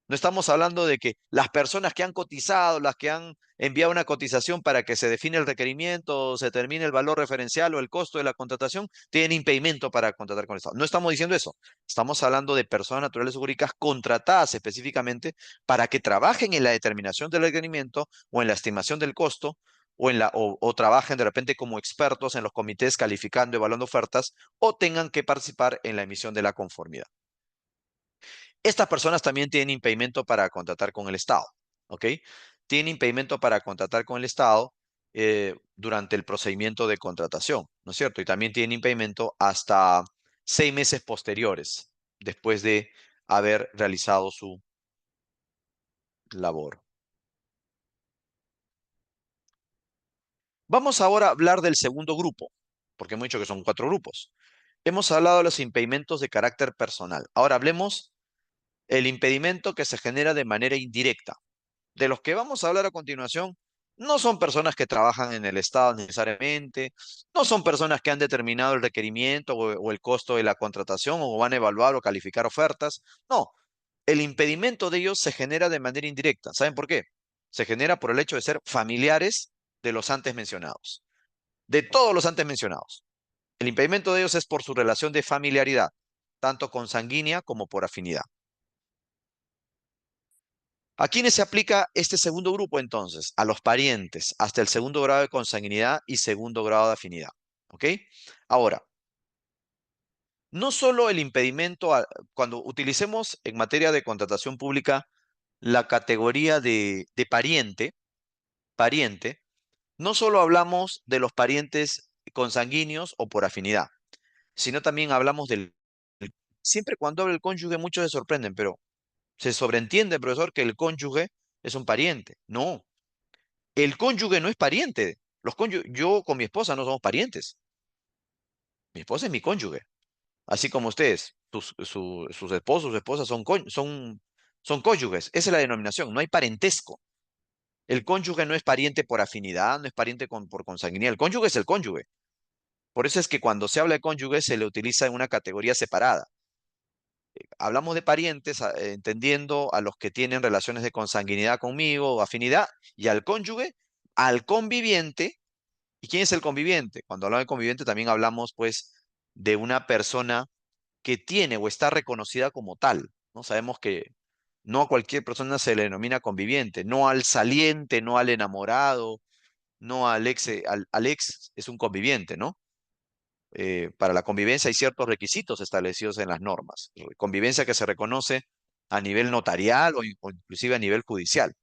No estamos hablando de que las personas que han cotizado, las que han enviado una cotización para que se define el requerimiento, o se determine el valor referencial o el costo de la contratación, tienen impedimento para contratar con el Estado. No estamos diciendo eso. Estamos hablando de personas naturales o jurídicas contratadas específicamente para que trabajen en la determinación del requerimiento o en la estimación del costo o trabajen de repente como expertos en los comités calificando, evaluando ofertas o tengan que participar en la emisión de la conformidad. Estas personas también tienen impedimento para contratar con el Estado, ¿ok? Tienen impedimento para contratar con el Estado durante el procedimiento de contratación, ¿no es cierto? Y también tienen impedimento hasta 6 meses posteriores, después de haber realizado su labor. Vamos ahora a hablar del segundo grupo, porque hemos dicho que son 4 grupos. Hemos hablado de los impedimentos de carácter personal. Ahora hablemos el impedimento que se genera de manera indirecta. De los que vamos a hablar a continuación, no son personas que trabajan en el Estado necesariamente, no son personas que han determinado el requerimiento o el costo de la contratación o van a evaluar o calificar ofertas. No, el impedimento de ellos se genera de manera indirecta. ¿Saben por qué? Se genera por el hecho de ser familiares de los antes mencionados, de todos los antes mencionados. El impedimento de ellos es por su relación de familiaridad, tanto consanguínea como por afinidad. ¿A quiénes se aplica este segundo grupo entonces? A los parientes, hasta el segundo grado de consanguinidad y segundo grado de afinidad. ¿Ok? Ahora, no solo el impedimento, cuando utilicemos en materia de contratación pública la categoría de pariente, no solo hablamos de los parientes consanguíneos o por afinidad, sino también hablamos Siempre cuando habla el cónyuge muchos se sorprenden, pero se sobreentiende, profesor, que el cónyuge es un pariente. No. El cónyuge no es pariente. Yo con mi esposa no somos parientes. Mi esposa es mi cónyuge. Así como ustedes, sus esposos, sus esposas son cónyuges. Esa es la denominación. No hay parentesco. El cónyuge no es pariente por afinidad, no es pariente por consanguinidad. El cónyuge es el cónyuge. Por eso es que cuando se habla de cónyuge se le utiliza en una categoría separada. Hablamos de parientes entendiendo a los que tienen relaciones de consanguinidad conmigo o afinidad y al cónyuge, al conviviente. ¿Y quién es el conviviente? Cuando hablamos de conviviente también hablamos pues de una persona que tiene o está reconocida como tal, ¿no? Sabemos que no a cualquier persona se le denomina conviviente, no al saliente, no al enamorado, no al ex es un conviviente, ¿no? Para la convivencia hay ciertos requisitos establecidos en las normas. Convivencia que se reconoce a nivel notarial o inclusive a nivel judicial.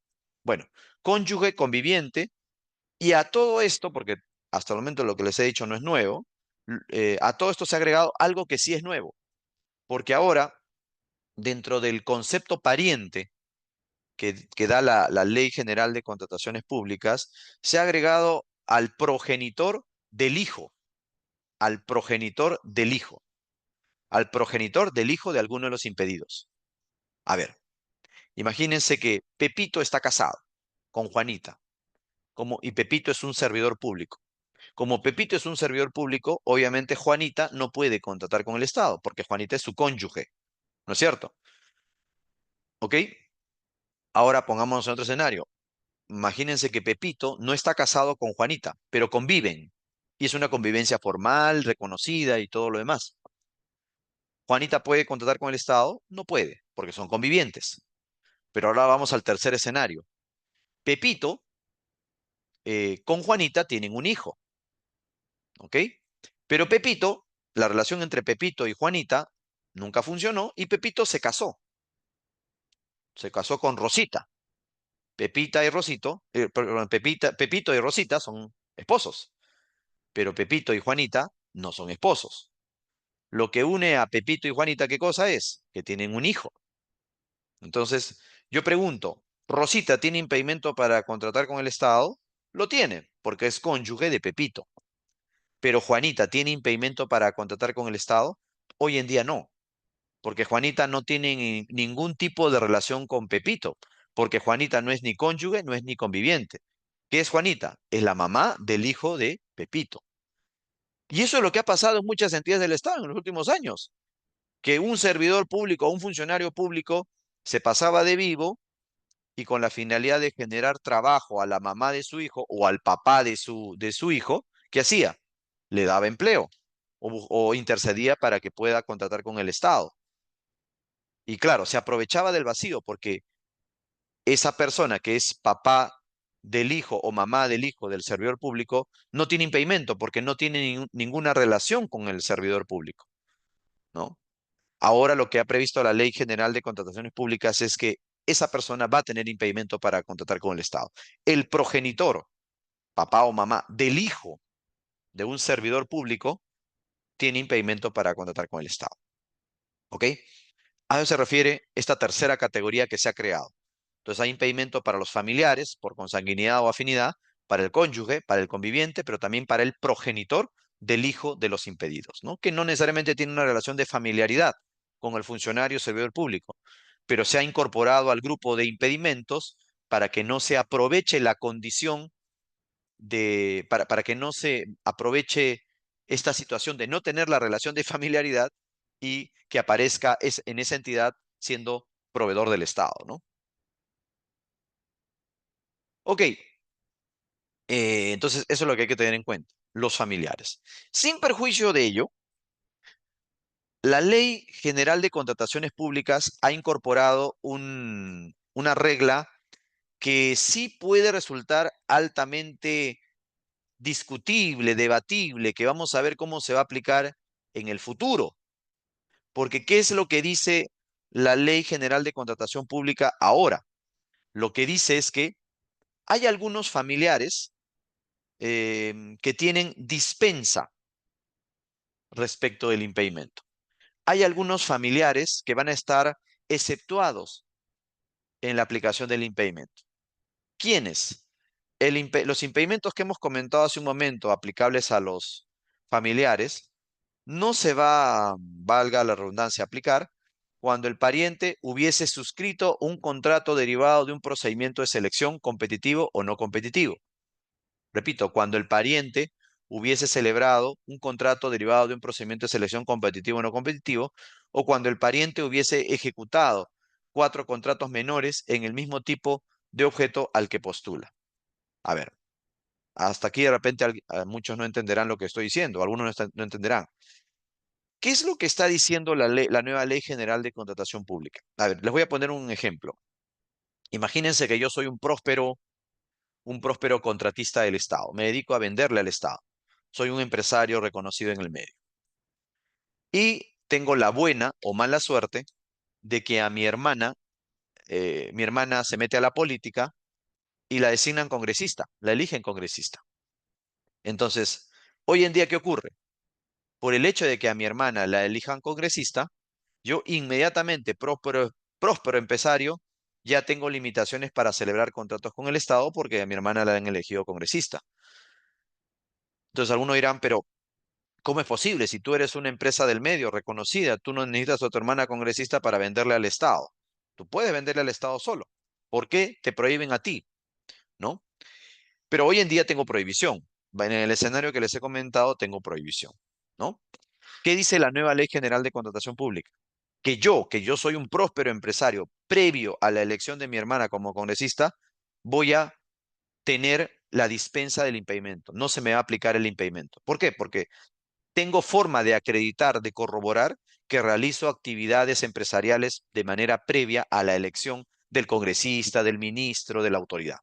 Bueno, cónyuge, conviviente, y a todo esto, porque hasta el momento lo que les he dicho no es nuevo, a todo esto se ha agregado algo que sí es nuevo, porque ahora, dentro del concepto pariente, que da la Ley General de Contrataciones Públicas, se ha agregado al progenitor del hijo, al progenitor del hijo, al progenitor del hijo de alguno de los impedidos. A ver, imagínense que Pepito está casado con Juanita, y Pepito es un servidor público. Como Pepito es un servidor público, obviamente Juanita no puede contratar con el Estado, porque Juanita es su cónyuge, ¿no es cierto? ¿Ok? Ahora pongámonos en otro escenario. Imagínense que Pepito no está casado con Juanita, pero conviven. Y es una convivencia formal, reconocida y todo lo demás. ¿Juanita puede contratar con el Estado? No puede, porque son convivientes. Pero ahora vamos al tercer escenario. Pepito con Juanita tienen un hijo, ¿ok? Pero Pepito, la relación entre Pepito y Juanita nunca funcionó y Pepito se casó. Se casó con Rosita. Pepita y Rosito, perdón, Pepito y Rosita son esposos, pero Pepito y Juanita no son esposos. Lo que une a Pepito y Juanita, ¿qué cosa es? Que tienen un hijo. Entonces, yo pregunto, ¿Rosita tiene impedimento para contratar con el Estado? Lo tiene, porque es cónyuge de Pepito. Pero Juanita tiene impedimento para contratar con el Estado. Hoy en día no, porque Juanita no tiene ningún tipo de relación con Pepito, porque Juanita no es ni cónyuge, no es ni conviviente. ¿Qué es Juanita? Es la mamá del hijo de Pepito. Y eso es lo que ha pasado en muchas entidades del Estado en los últimos años, que un servidor público o un funcionario público se pasaba de vivo y con la finalidad de generar trabajo a la mamá de su hijo o al papá de su hijo, ¿qué hacía? Le daba empleo o intercedía para que pueda contratar con el Estado. Y claro, se aprovechaba del vacío porque esa persona que es papá del hijo o mamá del hijo del servidor público no tiene impedimento porque no tiene ninguna relación con el servidor público, ¿no? Ahora lo que ha previsto la Ley General de Contrataciones Públicas es que esa persona va a tener impedimento para contratar con el Estado. El progenitor, papá o mamá del hijo de un servidor público, tiene impedimento para contratar con el Estado. ¿Ok? A eso se refiere esta tercera categoría que se ha creado. Entonces hay impedimento para los familiares por consanguinidad o afinidad, para el cónyuge, para el conviviente, pero también para el progenitor del hijo de los impedidos, ¿no? Que no necesariamente tiene una relación de familiaridad con el funcionario o servidor público, pero se ha incorporado al grupo de impedimentos para que no se aproveche la condición para que no se aproveche esta situación de no tener la relación de familiaridad y que aparezca en esa entidad siendo proveedor del Estado, ¿no? Ok, entonces eso es lo que hay que tener en cuenta, los familiares. Sin perjuicio de ello, la Ley General de Contrataciones Públicas ha incorporado una regla que sí puede resultar altamente discutible, debatible, que vamos a ver cómo se va a aplicar en el futuro. Porque ¿qué es lo que dice la Ley General de Contratación Pública ahora? Lo que dice es que hay algunos familiares que tienen dispensa respecto del impedimento. Hay algunos familiares que van a estar exceptuados en la aplicación del impedimento. ¿Quiénes? Los impedimentos que hemos comentado hace un momento aplicables a los familiares no se va, valga la redundancia, a aplicar cuando el pariente hubiese suscrito un contrato derivado de un procedimiento de selección competitivo o no competitivo. Repito, cuando el pariente hubiese celebrado un contrato derivado de un procedimiento de selección competitivo o no competitivo, o cuando el pariente hubiese ejecutado 4 contratos menores en el mismo tipo de objeto al que postula. A ver, hasta aquí de repente muchos no entenderán lo que estoy diciendo, algunos no entenderán. ¿Qué es lo que está diciendo la nueva Ley General de Contratación Pública? A ver, les voy a poner un ejemplo. Imagínense que yo soy un próspero contratista del Estado. Me dedico a venderle al Estado. Soy un empresario reconocido en el medio. Y tengo la buena o mala suerte de que a mi hermana se mete a la política y la designan congresista, la eligen congresista. Entonces, hoy en día, ¿qué ocurre? Por el hecho de que a mi hermana la elijan congresista, yo inmediatamente, próspero empresario, ya tengo limitaciones para celebrar contratos con el Estado porque a mi hermana la han elegido congresista. Entonces algunos dirán, pero ¿cómo es posible? Si tú eres una empresa del medio reconocida, tú no necesitas a tu hermana congresista para venderle al Estado. Tú puedes venderle al Estado solo. ¿Por qué te prohíben a ti? ¿No? Pero hoy en día tengo prohibición. En el escenario que les he comentado, tengo prohibición. ¿No? ¿Qué dice la nueva Ley General de Contratación Pública? Que yo soy un próspero empresario, previo a la elección de mi hermana como congresista, voy a tener la dispensa del impedimento. No se me va a aplicar el impedimento. ¿Por qué? Porque tengo forma de acreditar, de corroborar que realizo actividades empresariales de manera previa a la elección del congresista, del ministro, de la autoridad.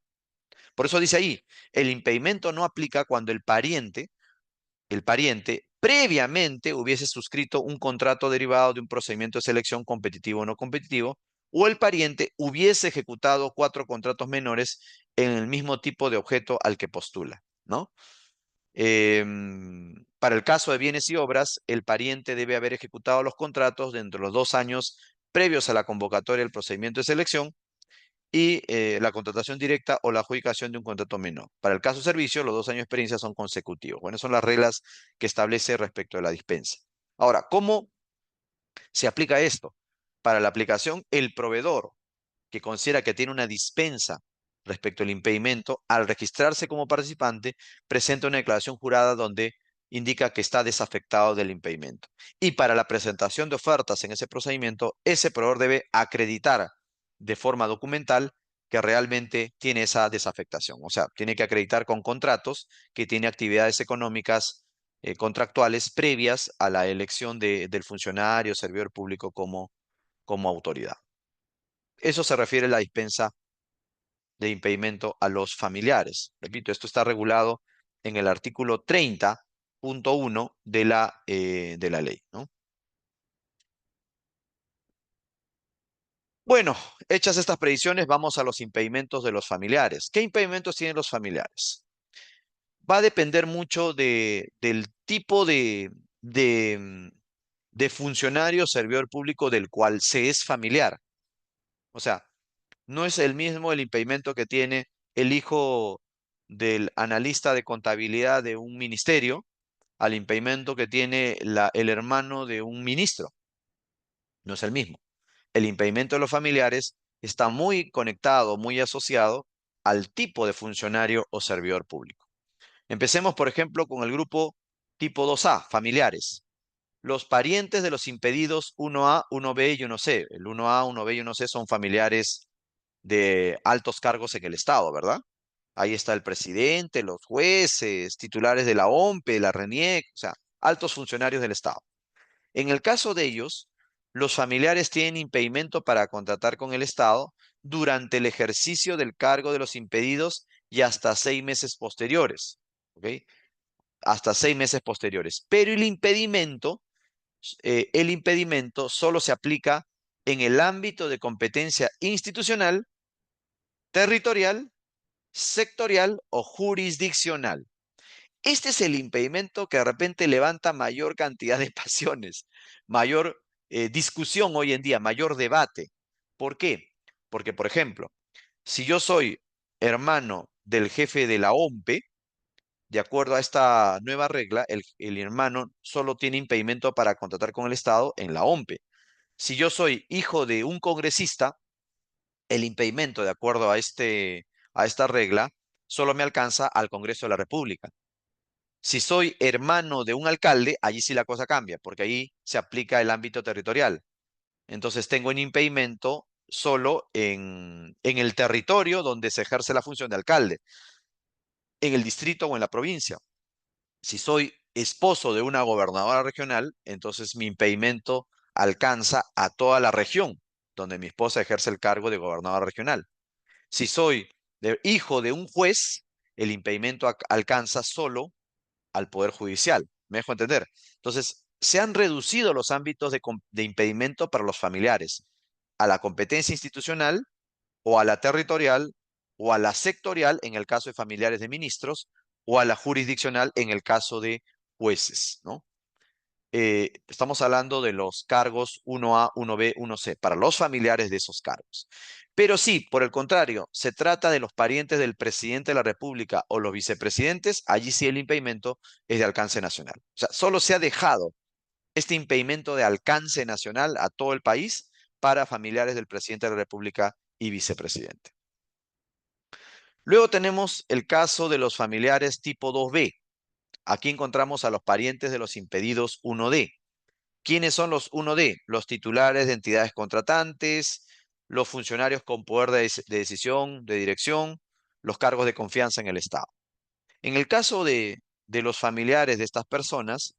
Por eso dice ahí, el impedimento no aplica cuando el pariente previamente hubiese suscrito un contrato derivado de un procedimiento de selección competitivo o no competitivo, o el pariente hubiese ejecutado 4 contratos menores en el mismo tipo de objeto al que postula, ¿no? Para el caso de bienes y obras, el pariente debe haber ejecutado los contratos dentro de los 2 años previos a la convocatoria del procedimiento de selección y la contratación directa o la adjudicación de un contrato menor. Para el caso de servicio, los 2 años de experiencia son consecutivos. Bueno, son las reglas que establece respecto de la dispensa. Ahora, ¿cómo se aplica esto? Para la aplicación, el proveedor que considera que tiene una dispensa respecto al impedimento, al registrarse como participante, presenta una declaración jurada donde indica que está desafectado del impedimento. Y para la presentación de ofertas en ese procedimiento, ese proveedor debe acreditar de forma documental que realmente tiene esa desafectación. O sea, tiene que acreditar con contratos que tiene actividades económicas contractuales previas a la elección del funcionario, servidor público como autoridad. Eso se refiere a la dispensa de impedimento a los familiares. Repito, esto está regulado en el artículo 30.1 de la ley, ¿no? Bueno, hechas estas predicciones, vamos a los impedimentos de los familiares. ¿Qué impedimentos tienen los familiares? Va a depender mucho del tipo de funcionario servidor público del cual se es familiar. O sea, no es el mismo el impedimento que tiene el hijo del analista de contabilidad de un ministerio al impedimento que tiene el hermano de un ministro. No es el mismo. El impedimento de los familiares está muy conectado, muy asociado al tipo de funcionario o servidor público. Empecemos, por ejemplo, con el grupo tipo 2A, familiares. Los parientes de los impedidos 1A, 1B y 1C. El 1A, 1B y 1C son familiares de altos cargos en el Estado, ¿verdad? Ahí está el presidente, los jueces, titulares de la OMPE, la RENIEC, o sea, altos funcionarios del Estado. En el caso de ellos, los familiares tienen impedimento para contratar con el Estado durante el ejercicio del cargo de los impedidos y hasta 6 meses posteriores, ¿ok? Hasta 6 meses posteriores. Pero el impedimento solo se aplica en el ámbito de competencia institucional, territorial, sectorial o jurisdiccional. Este es el impedimento que de repente levanta mayor cantidad de pasiones, mayor discusión hoy en día, mayor debate. ¿Por qué? Porque, por ejemplo, si yo soy hermano del jefe de la OMPE, de acuerdo a esta nueva regla, el hermano solo tiene impedimento para contratar con el Estado en la OMPE. Si yo soy hijo de un congresista, el impedimento, de acuerdo a esta regla, solo me alcanza al Congreso de la República. Si soy hermano de un alcalde, allí sí la cosa cambia, porque ahí se aplica el ámbito territorial. Entonces tengo un impedimento solo en el territorio donde se ejerce la función de alcalde, en el distrito o en la provincia. Si soy esposo de una gobernadora regional, entonces mi impedimento alcanza a toda la región donde mi esposa ejerce el cargo de gobernadora regional. Si soy hijo de un juez, el impedimento alcanza solo al Poder Judicial. ¿Me dejo entender? Entonces, se han reducido los ámbitos de impedimento para los familiares a la competencia institucional o a la territorial o a la sectorial en el caso de familiares de ministros o a la jurisdiccional en el caso de jueces, ¿no? estamos hablando de los cargos 1A, 1B, 1C, para los familiares de esos cargos. Pero sí, por el contrario, se trata de los parientes del presidente de la República o los vicepresidentes, allí sí el impedimento es de alcance nacional. O sea, solo se ha dejado este impedimento de alcance nacional a todo el país para familiares del presidente de la República y vicepresidente. Luego tenemos el caso de los familiares tipo 2B. Aquí encontramos a los parientes de los impedidos 1D. ¿Quiénes son los 1D? Los titulares de entidades contratantes, los funcionarios con poder de decisión, de dirección, los cargos de confianza en el Estado. En el caso de los familiares de estas personas,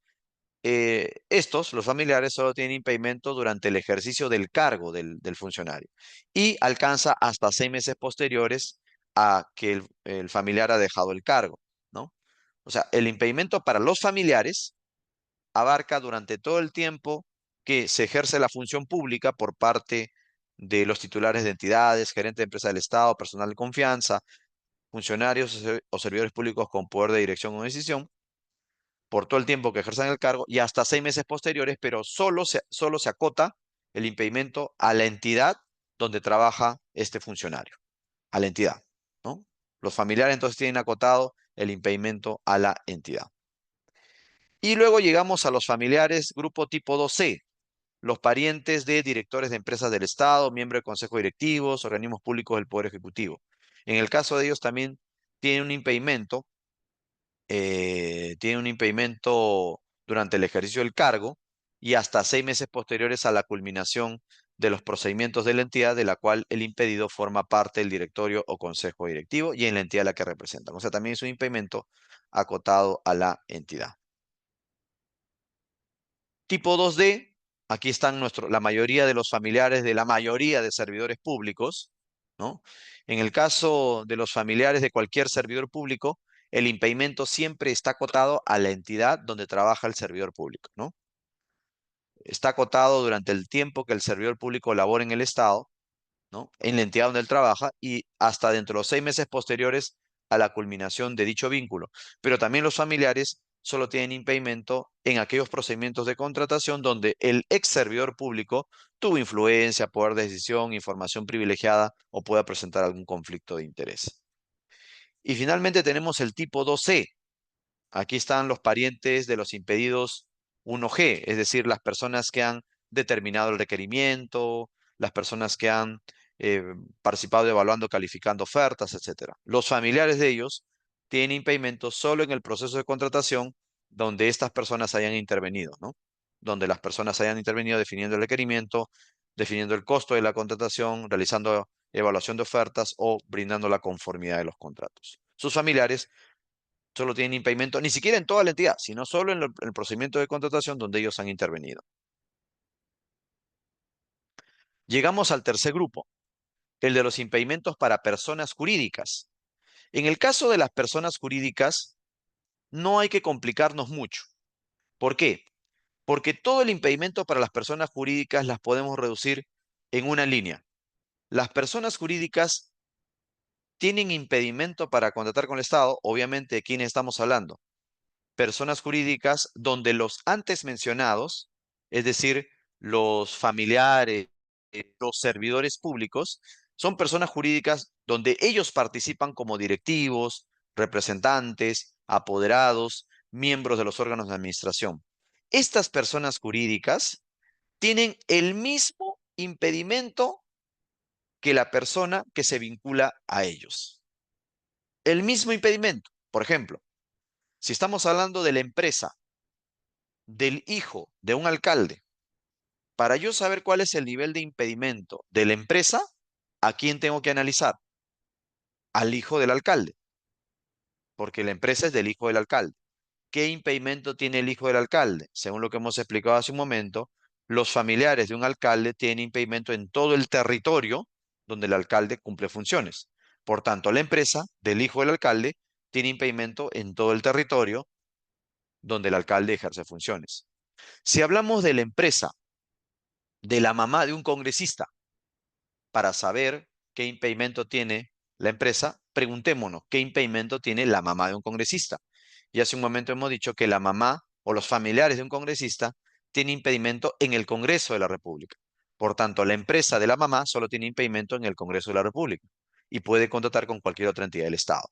los familiares, solo tienen impedimento durante el ejercicio del cargo del funcionario y alcanza hasta 6 meses posteriores a que el familiar ha dejado el cargo, ¿no? O sea, el impedimento para los familiares abarca durante todo el tiempo que se ejerce la función pública por parte de los titulares de entidades, gerentes de empresas del Estado, personal de confianza, funcionarios o servidores públicos con poder de dirección o decisión, por todo el tiempo que ejerzan el cargo y hasta 6 meses posteriores, pero solo se acota el impedimento a la entidad donde trabaja este funcionario, a la entidad, ¿no? Los familiares entonces tienen acotado el impedimento a la entidad. Y luego llegamos a los familiares grupo tipo 2C, los parientes de directores de empresas del Estado, miembros de consejos directivos, organismos públicos del Poder Ejecutivo. En el caso de ellos también tienen un impedimento durante el ejercicio del cargo y hasta 6 meses posteriores a la culminación de los procedimientos de la entidad de la cual el impedido forma parte del directorio o consejo directivo y en la entidad a la que representan. O sea, también es un impedimento acotado a la entidad. Tipo 2D, aquí están la mayoría de los familiares de la mayoría de servidores públicos, ¿no? En el caso de los familiares de cualquier servidor público, el impedimento siempre está acotado a la entidad donde trabaja el servidor público, ¿no? Está acotado durante el tiempo que el servidor público labora en el Estado, ¿no? En la entidad donde él trabaja y hasta dentro de los 6 meses posteriores a la culminación de dicho vínculo. Pero también los familiares solo tienen impedimento en aquellos procedimientos de contratación donde el ex servidor público tuvo influencia, poder de decisión, información privilegiada o pueda presentar algún conflicto de interés. Y finalmente tenemos el tipo 2C. Aquí están los parientes de los impedidos 1G, es decir, las personas que han determinado el requerimiento, las personas que han eh, participado evaluando, calificando ofertas, etcétera. Los familiares de ellos tienen impedimento solo en el proceso de contratación donde estas personas hayan intervenido, ¿no? Donde las personas hayan intervenido definiendo el requerimiento, definiendo el costo de la contratación, realizando evaluación de ofertas o brindando la conformidad de los contratos. Sus familiares solo tienen impedimento, ni siquiera en toda la entidad, sino solo en el procedimiento de contratación donde ellos han intervenido. Llegamos al tercer grupo, el de los impedimentos para personas jurídicas. En el caso de las personas jurídicas, no hay que complicarnos mucho. ¿Por qué? Porque todo el impedimento para las personas jurídicas las podemos reducir en una línea. Las personas jurídicas tienen impedimento para contratar con el Estado, obviamente, ¿de quiénes estamos hablando? Personas jurídicas donde los antes mencionados, es decir, los familiares, los servidores públicos, son personas jurídicas donde ellos participan como directivos, representantes, apoderados, miembros de los órganos de administración. Estas personas jurídicas tienen el mismo impedimento que la persona que se vincula a ellos. El mismo impedimento. Por ejemplo, si estamos hablando de la empresa del hijo de un alcalde, para yo saber cuál es el nivel de impedimento de la empresa, ¿a quién tengo que analizar? Al hijo del alcalde, porque la empresa es del hijo del alcalde. ¿Qué impedimento tiene el hijo del alcalde? Según lo que hemos explicado hace un momento, los familiares de un alcalde tienen impedimento en todo el territorio donde el alcalde cumple funciones. Por tanto, la empresa del hijo del alcalde tiene impedimento en todo el territorio donde el alcalde ejerce funciones. Si hablamos de la empresa de la mamá de un congresista para saber qué impedimento tiene la empresa, preguntémonos qué impedimento tiene la mamá de un congresista. Y hace un momento hemos dicho que la mamá o los familiares de un congresista tiene impedimento en el Congreso de la República. Por tanto, la empresa de la mamá solo tiene impedimento en el Congreso de la República y puede contratar con cualquier otra entidad del Estado.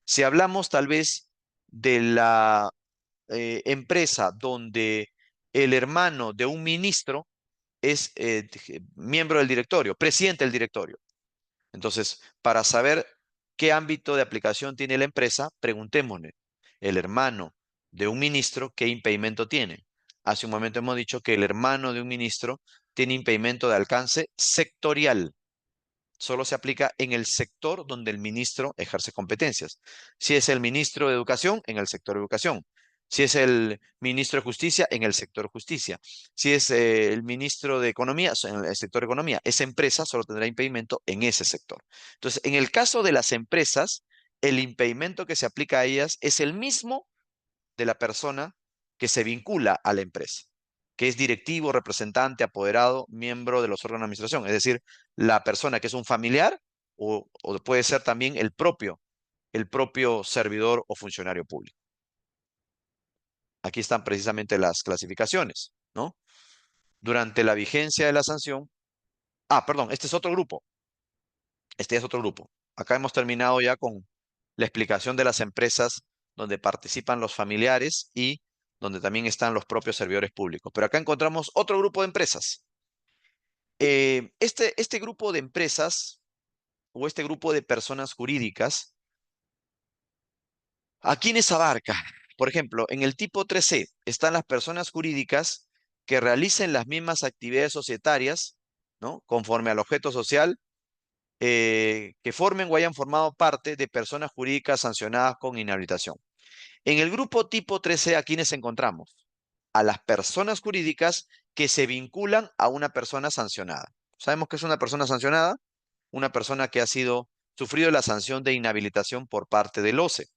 Si hablamos tal vez de la empresa donde el hermano de un ministro es miembro del directorio, presidente del directorio. Entonces, para saber qué ámbito de aplicación tiene la empresa, preguntémosle, el hermano de un ministro, ¿qué impedimento tiene? Hace un momento hemos dicho que el hermano de un ministro tiene impedimento de alcance sectorial. Solo se aplica en el sector donde el ministro ejerce competencias. Si es el ministro de Educación, en el sector Educación. Si es el ministro de Justicia, en el sector Justicia. Si es el ministro de Economía, en el sector Economía. Esa empresa solo tendrá impedimento en ese sector. Entonces, en el caso de las empresas, el impedimento que se aplica a ellas es el mismo de la persona que se vincula a la empresa, que es directivo, representante, apoderado, miembro de los órganos de administración. Es decir, la persona que es un familiar o puede ser también el propio servidor o funcionario público. Aquí están precisamente las clasificaciones, ¿no? Durante la vigencia de la sanción. Ah, perdón, este es otro grupo. Este es otro grupo. Acá hemos terminado ya con la explicación de las empresas donde participan los familiares y donde también están los propios servidores públicos. Pero acá encontramos otro grupo de empresas. Este grupo de empresas o este grupo de personas jurídicas, ¿a quiénes abarca? Por ejemplo, en el tipo 3C están las personas jurídicas que realicen las mismas actividades societarias, ¿no? Conforme al objeto social, que formen o hayan formado parte de personas jurídicas sancionadas con inhabilitación. En el grupo tipo 13, ¿a quiénes encontramos? A las personas jurídicas que se vinculan a una persona sancionada. Sabemos que es una persona sancionada, una persona que ha sufrido la sanción de inhabilitación por parte del OCE.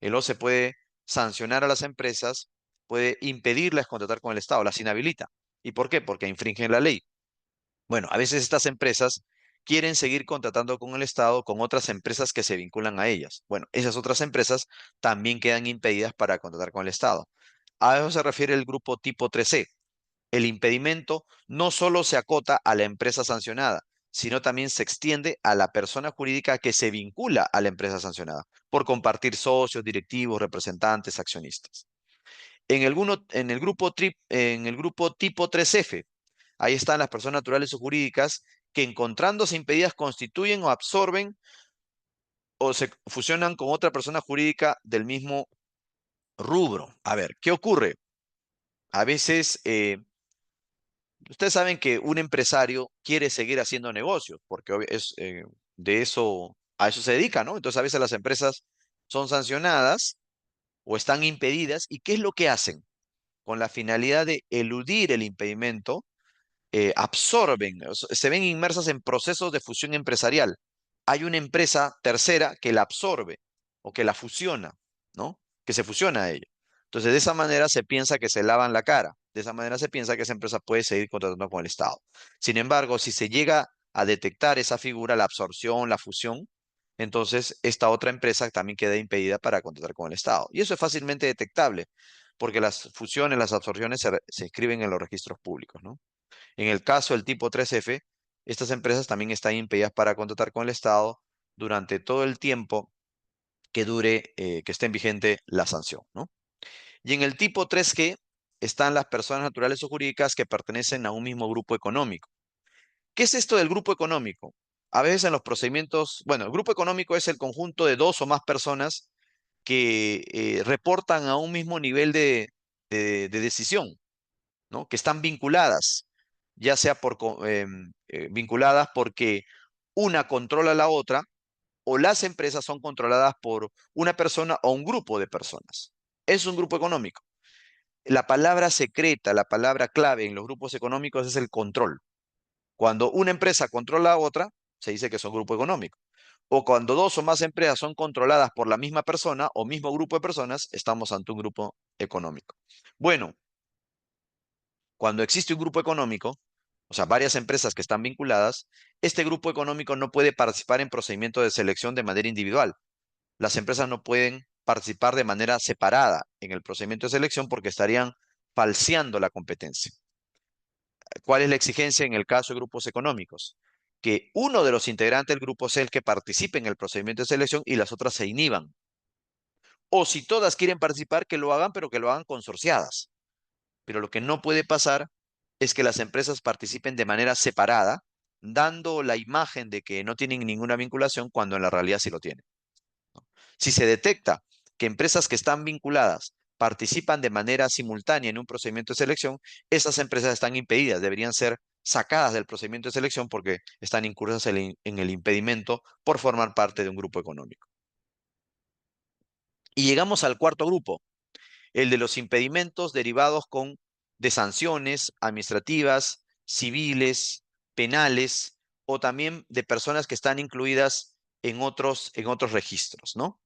El OCE puede sancionar a las empresas, puede impedirles contratar con el Estado, las inhabilita. ¿Y por qué? Porque infringen la ley. Bueno, a veces estas empresas quieren seguir contratando con el Estado con otras empresas que se vinculan a ellas. Bueno, esas otras empresas también quedan impedidas para contratar con el Estado. A eso se refiere el grupo tipo 3C. El impedimento no solo se acota a la empresa sancionada, sino también se extiende a la persona jurídica que se vincula a la empresa sancionada por compartir socios, directivos, representantes, accionistas. En el grupo tipo 3F, ahí están las personas naturales o jurídicas que encontrándose impedidas constituyen o absorben o se fusionan con otra persona jurídica del mismo rubro. A ver, ¿qué ocurre? A veces, ustedes saben que un empresario quiere seguir haciendo negocios porque de eso, a eso se dedica, ¿no? Entonces a veces las empresas son sancionadas o están impedidas. ¿Y qué es lo que hacen? Con la finalidad de eludir el impedimento, absorben, o sea, se ven inmersas en procesos de fusión empresarial. Hay una empresa tercera que la absorbe o que la fusiona, ¿no? Que se fusiona a ella. Entonces, de esa manera se piensa que se lavan la cara. De esa manera se piensa que esa empresa puede seguir contratando con el Estado. Sin embargo, si se llega a detectar esa figura, la absorción, la fusión, entonces esta otra empresa también queda impedida para contratar con el Estado. Y eso es fácilmente detectable, porque las fusiones, las absorciones se inscriben en los registros públicos, ¿no? En el caso del tipo 3F, estas empresas también están impedidas para contratar con el Estado durante todo el tiempo que dure, que esté en vigente la sanción, ¿no? Y en el tipo 3G están las personas naturales o jurídicas que pertenecen a un mismo grupo económico. ¿Qué es esto del grupo económico? A veces en los procedimientos, bueno, el grupo económico es el conjunto de dos o más personas que reportan a un mismo nivel de decisión, ¿no? Que están vinculadas, ya sea vinculadas porque una controla a la otra o las empresas son controladas por una persona o un grupo de personas. Es un grupo económico. La palabra secreta, la palabra clave en los grupos económicos es el control. Cuando una empresa controla a otra, se dice que es un grupo económico. O cuando dos o más empresas son controladas por la misma persona o mismo grupo de personas, estamos ante un grupo económico. Bueno, cuando existe un grupo económico, o sea, varias empresas que están vinculadas, este grupo económico no puede participar en procedimientos de selección de manera individual. Las empresas no pueden participar de manera separada en el procedimiento de selección porque estarían falseando la competencia. ¿Cuál es la exigencia en el caso de grupos económicos? Que uno de los integrantes del grupo sea el que participe en el procedimiento de selección y las otras se inhiban. O si todas quieren participar, que lo hagan, pero que lo hagan consorciadas. Pero lo que no puede pasar es que las empresas participen de manera separada, dando la imagen de que no tienen ninguna vinculación cuando en la realidad sí lo tienen. Si se detecta que empresas que están vinculadas participan de manera simultánea en un procedimiento de selección, esas empresas están impedidas, deberían ser sacadas del procedimiento de selección porque están incursas en el impedimento por formar parte de un grupo económico. Y llegamos al cuarto grupo, el de los impedimentos derivados de sanciones administrativas, civiles, penales o también de personas que están incluidas en otros registros, ¿no?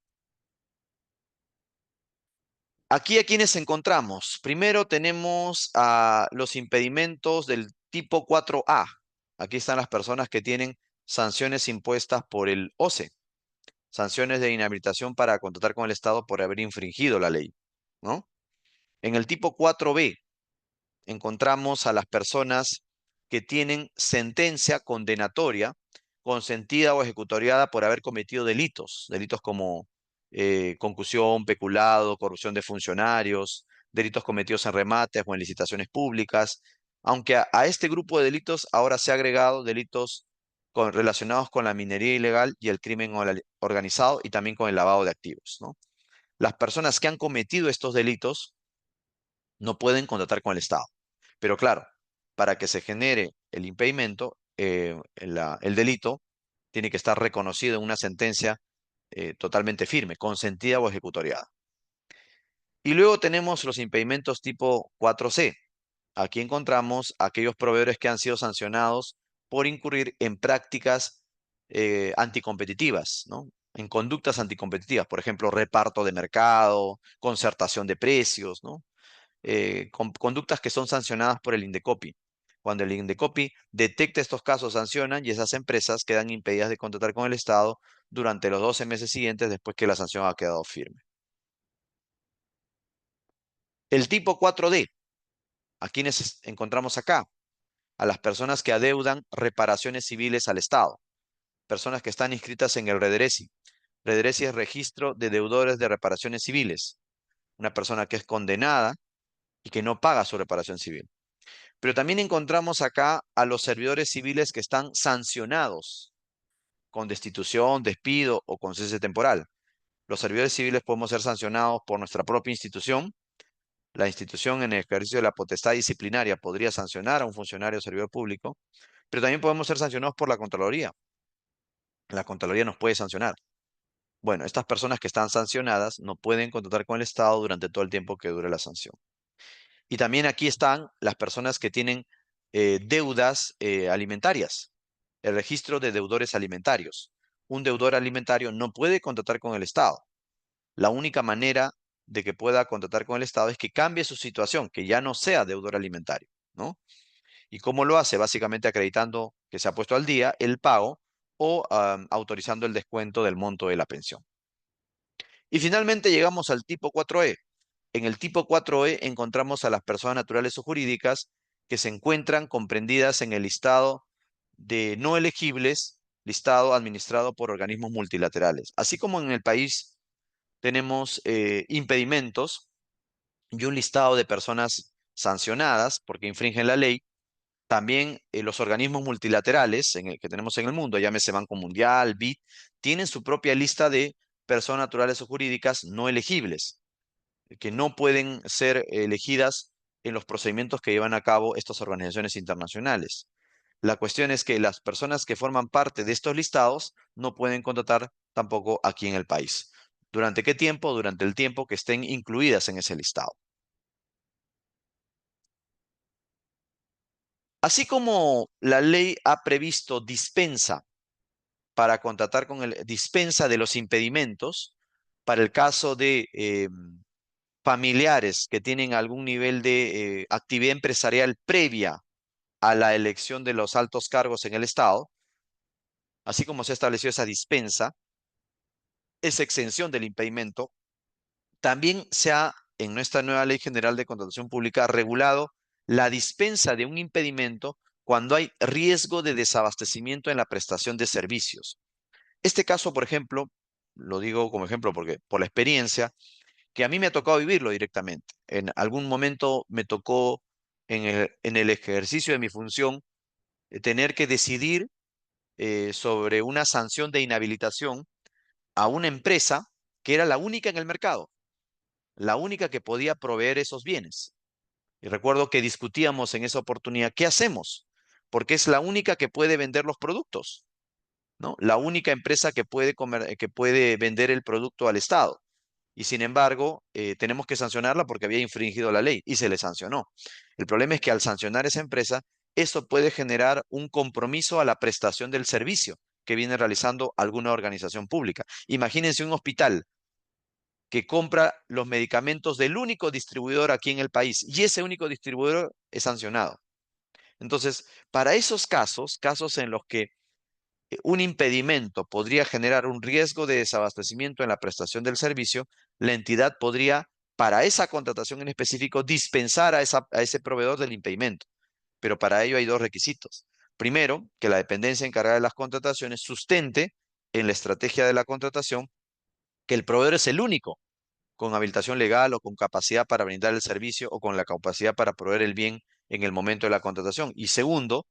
Aquí a quienes encontramos. Primero tenemos a los impedimentos del tipo 4A. Aquí están las personas que tienen sanciones impuestas por el OCE, sanciones de inhabilitación para contratar con el Estado por haber infringido la ley, ¿no? En el tipo 4B encontramos a las personas que tienen sentencia condenatoria consentida o ejecutoriada por haber cometido delitos como concusión, peculado, corrupción de funcionarios, delitos cometidos en remates o en licitaciones públicas, aunque a este grupo de delitos ahora se ha agregado delitos relacionados con la minería ilegal y el crimen organizado y también con el lavado de activos, ¿no? Las personas que han cometido estos delitos no pueden contratar con el Estado. Pero claro, para que se genere el impedimento, el delito tiene que estar reconocido en una sentencia totalmente firme, consentida o ejecutoriada. Y luego tenemos los impedimentos tipo 4C. Aquí encontramos aquellos proveedores que han sido sancionados por incurrir en prácticas anticompetitivas, ¿no? En conductas anticompetitivas, por ejemplo, reparto de mercado, concertación de precios, ¿no? Conductas que son sancionadas por el Indecopi. Cuando el Indecopi detecta estos casos, sancionan y esas empresas quedan impedidas de contratar con el Estado durante los 12 meses siguientes después que la sanción ha quedado firme. El tipo 4D, ¿a quienes encontramos acá? A las personas que adeudan reparaciones civiles al Estado, personas que están inscritas en el REDERESI. REDERESI es Registro de Deudores de Reparaciones Civiles. Una persona que es condenada y que no paga su reparación civil. Pero también encontramos acá a los servidores civiles que están sancionados con destitución, despido o con cese temporal. Los servidores civiles podemos ser sancionados por nuestra propia institución. La institución en el ejercicio de la potestad disciplinaria podría sancionar a un funcionario o servidor público, pero también podemos ser sancionados por la Contraloría. La Contraloría nos puede sancionar. Bueno, estas personas que están sancionadas no pueden contratar con el Estado durante todo el tiempo que dure la sanción. Y también aquí están las personas que tienen deudas alimentarias, el registro de deudores alimentarios. Un deudor alimentario no puede contratar con el Estado. La única manera de que pueda contratar con el Estado es que cambie su situación, que ya no sea deudor alimentario, ¿no? ¿Y cómo lo hace? Básicamente acreditando que se ha puesto al día el pago o autorizando el descuento del monto de la pensión. Y finalmente llegamos al tipo 4E. En el tipo 4E encontramos a las personas naturales o jurídicas que se encuentran comprendidas en el listado de no elegibles, listado administrado por organismos multilaterales. Así como en el país tenemos impedimentos y un listado de personas sancionadas porque infringen la ley, también los organismos multilaterales que tenemos en el mundo, llámese Banco Mundial, BID, tienen su propia lista de personas naturales o jurídicas no elegibles que no pueden ser elegidas en los procedimientos que llevan a cabo estas organizaciones internacionales. La cuestión es que las personas que forman parte de estos listados no pueden contratar tampoco aquí en el país. ¿Durante qué tiempo? Durante el tiempo que estén incluidas en ese listado. Así como la ley ha previsto dispensa para contratar con el dispensa de los impedimentos, para el caso de familiares que tienen algún nivel de actividad empresarial previa a la elección de los altos cargos en el Estado, así como se estableció esa dispensa, esa exención del impedimento, También se ha, en nuestra nueva Ley General de Contratación Pública, regulado la dispensa de un impedimento cuando hay riesgo de desabastecimiento en la prestación de servicios. Este caso, por ejemplo, lo digo como ejemplo porque por la experiencia, que a mí me ha tocado vivirlo directamente. En algún momento me tocó en el ejercicio de mi función tener que decidir sobre una sanción de inhabilitación a una empresa que era la única en el mercado, la única que podía proveer esos bienes. Y recuerdo que discutíamos en esa oportunidad, ¿qué hacemos? Porque es la única que puede vender los productos, ¿no? La única empresa que puede vender el producto al Estado. Y sin embargo, tenemos que sancionarla porque había infringido la ley y se le sancionó. El problema es que al sancionar esa empresa, eso puede generar un compromiso a la prestación del servicio que viene realizando alguna organización pública. Imagínense un hospital que compra los medicamentos del único distribuidor aquí en el país y ese único distribuidor es sancionado. Entonces, para esos casos, casos en los que un impedimento podría generar un riesgo de desabastecimiento en la prestación del servicio, la entidad podría, para esa contratación en específico, dispensar a ese proveedor del impedimento. Pero para ello hay dos requisitos. Primero, que la dependencia encargada de las contrataciones sustente en la estrategia de la contratación que el proveedor es el único con habilitación legal o con capacidad para brindar el servicio o con la capacidad para proveer el bien en el momento de la contratación. Y segundo,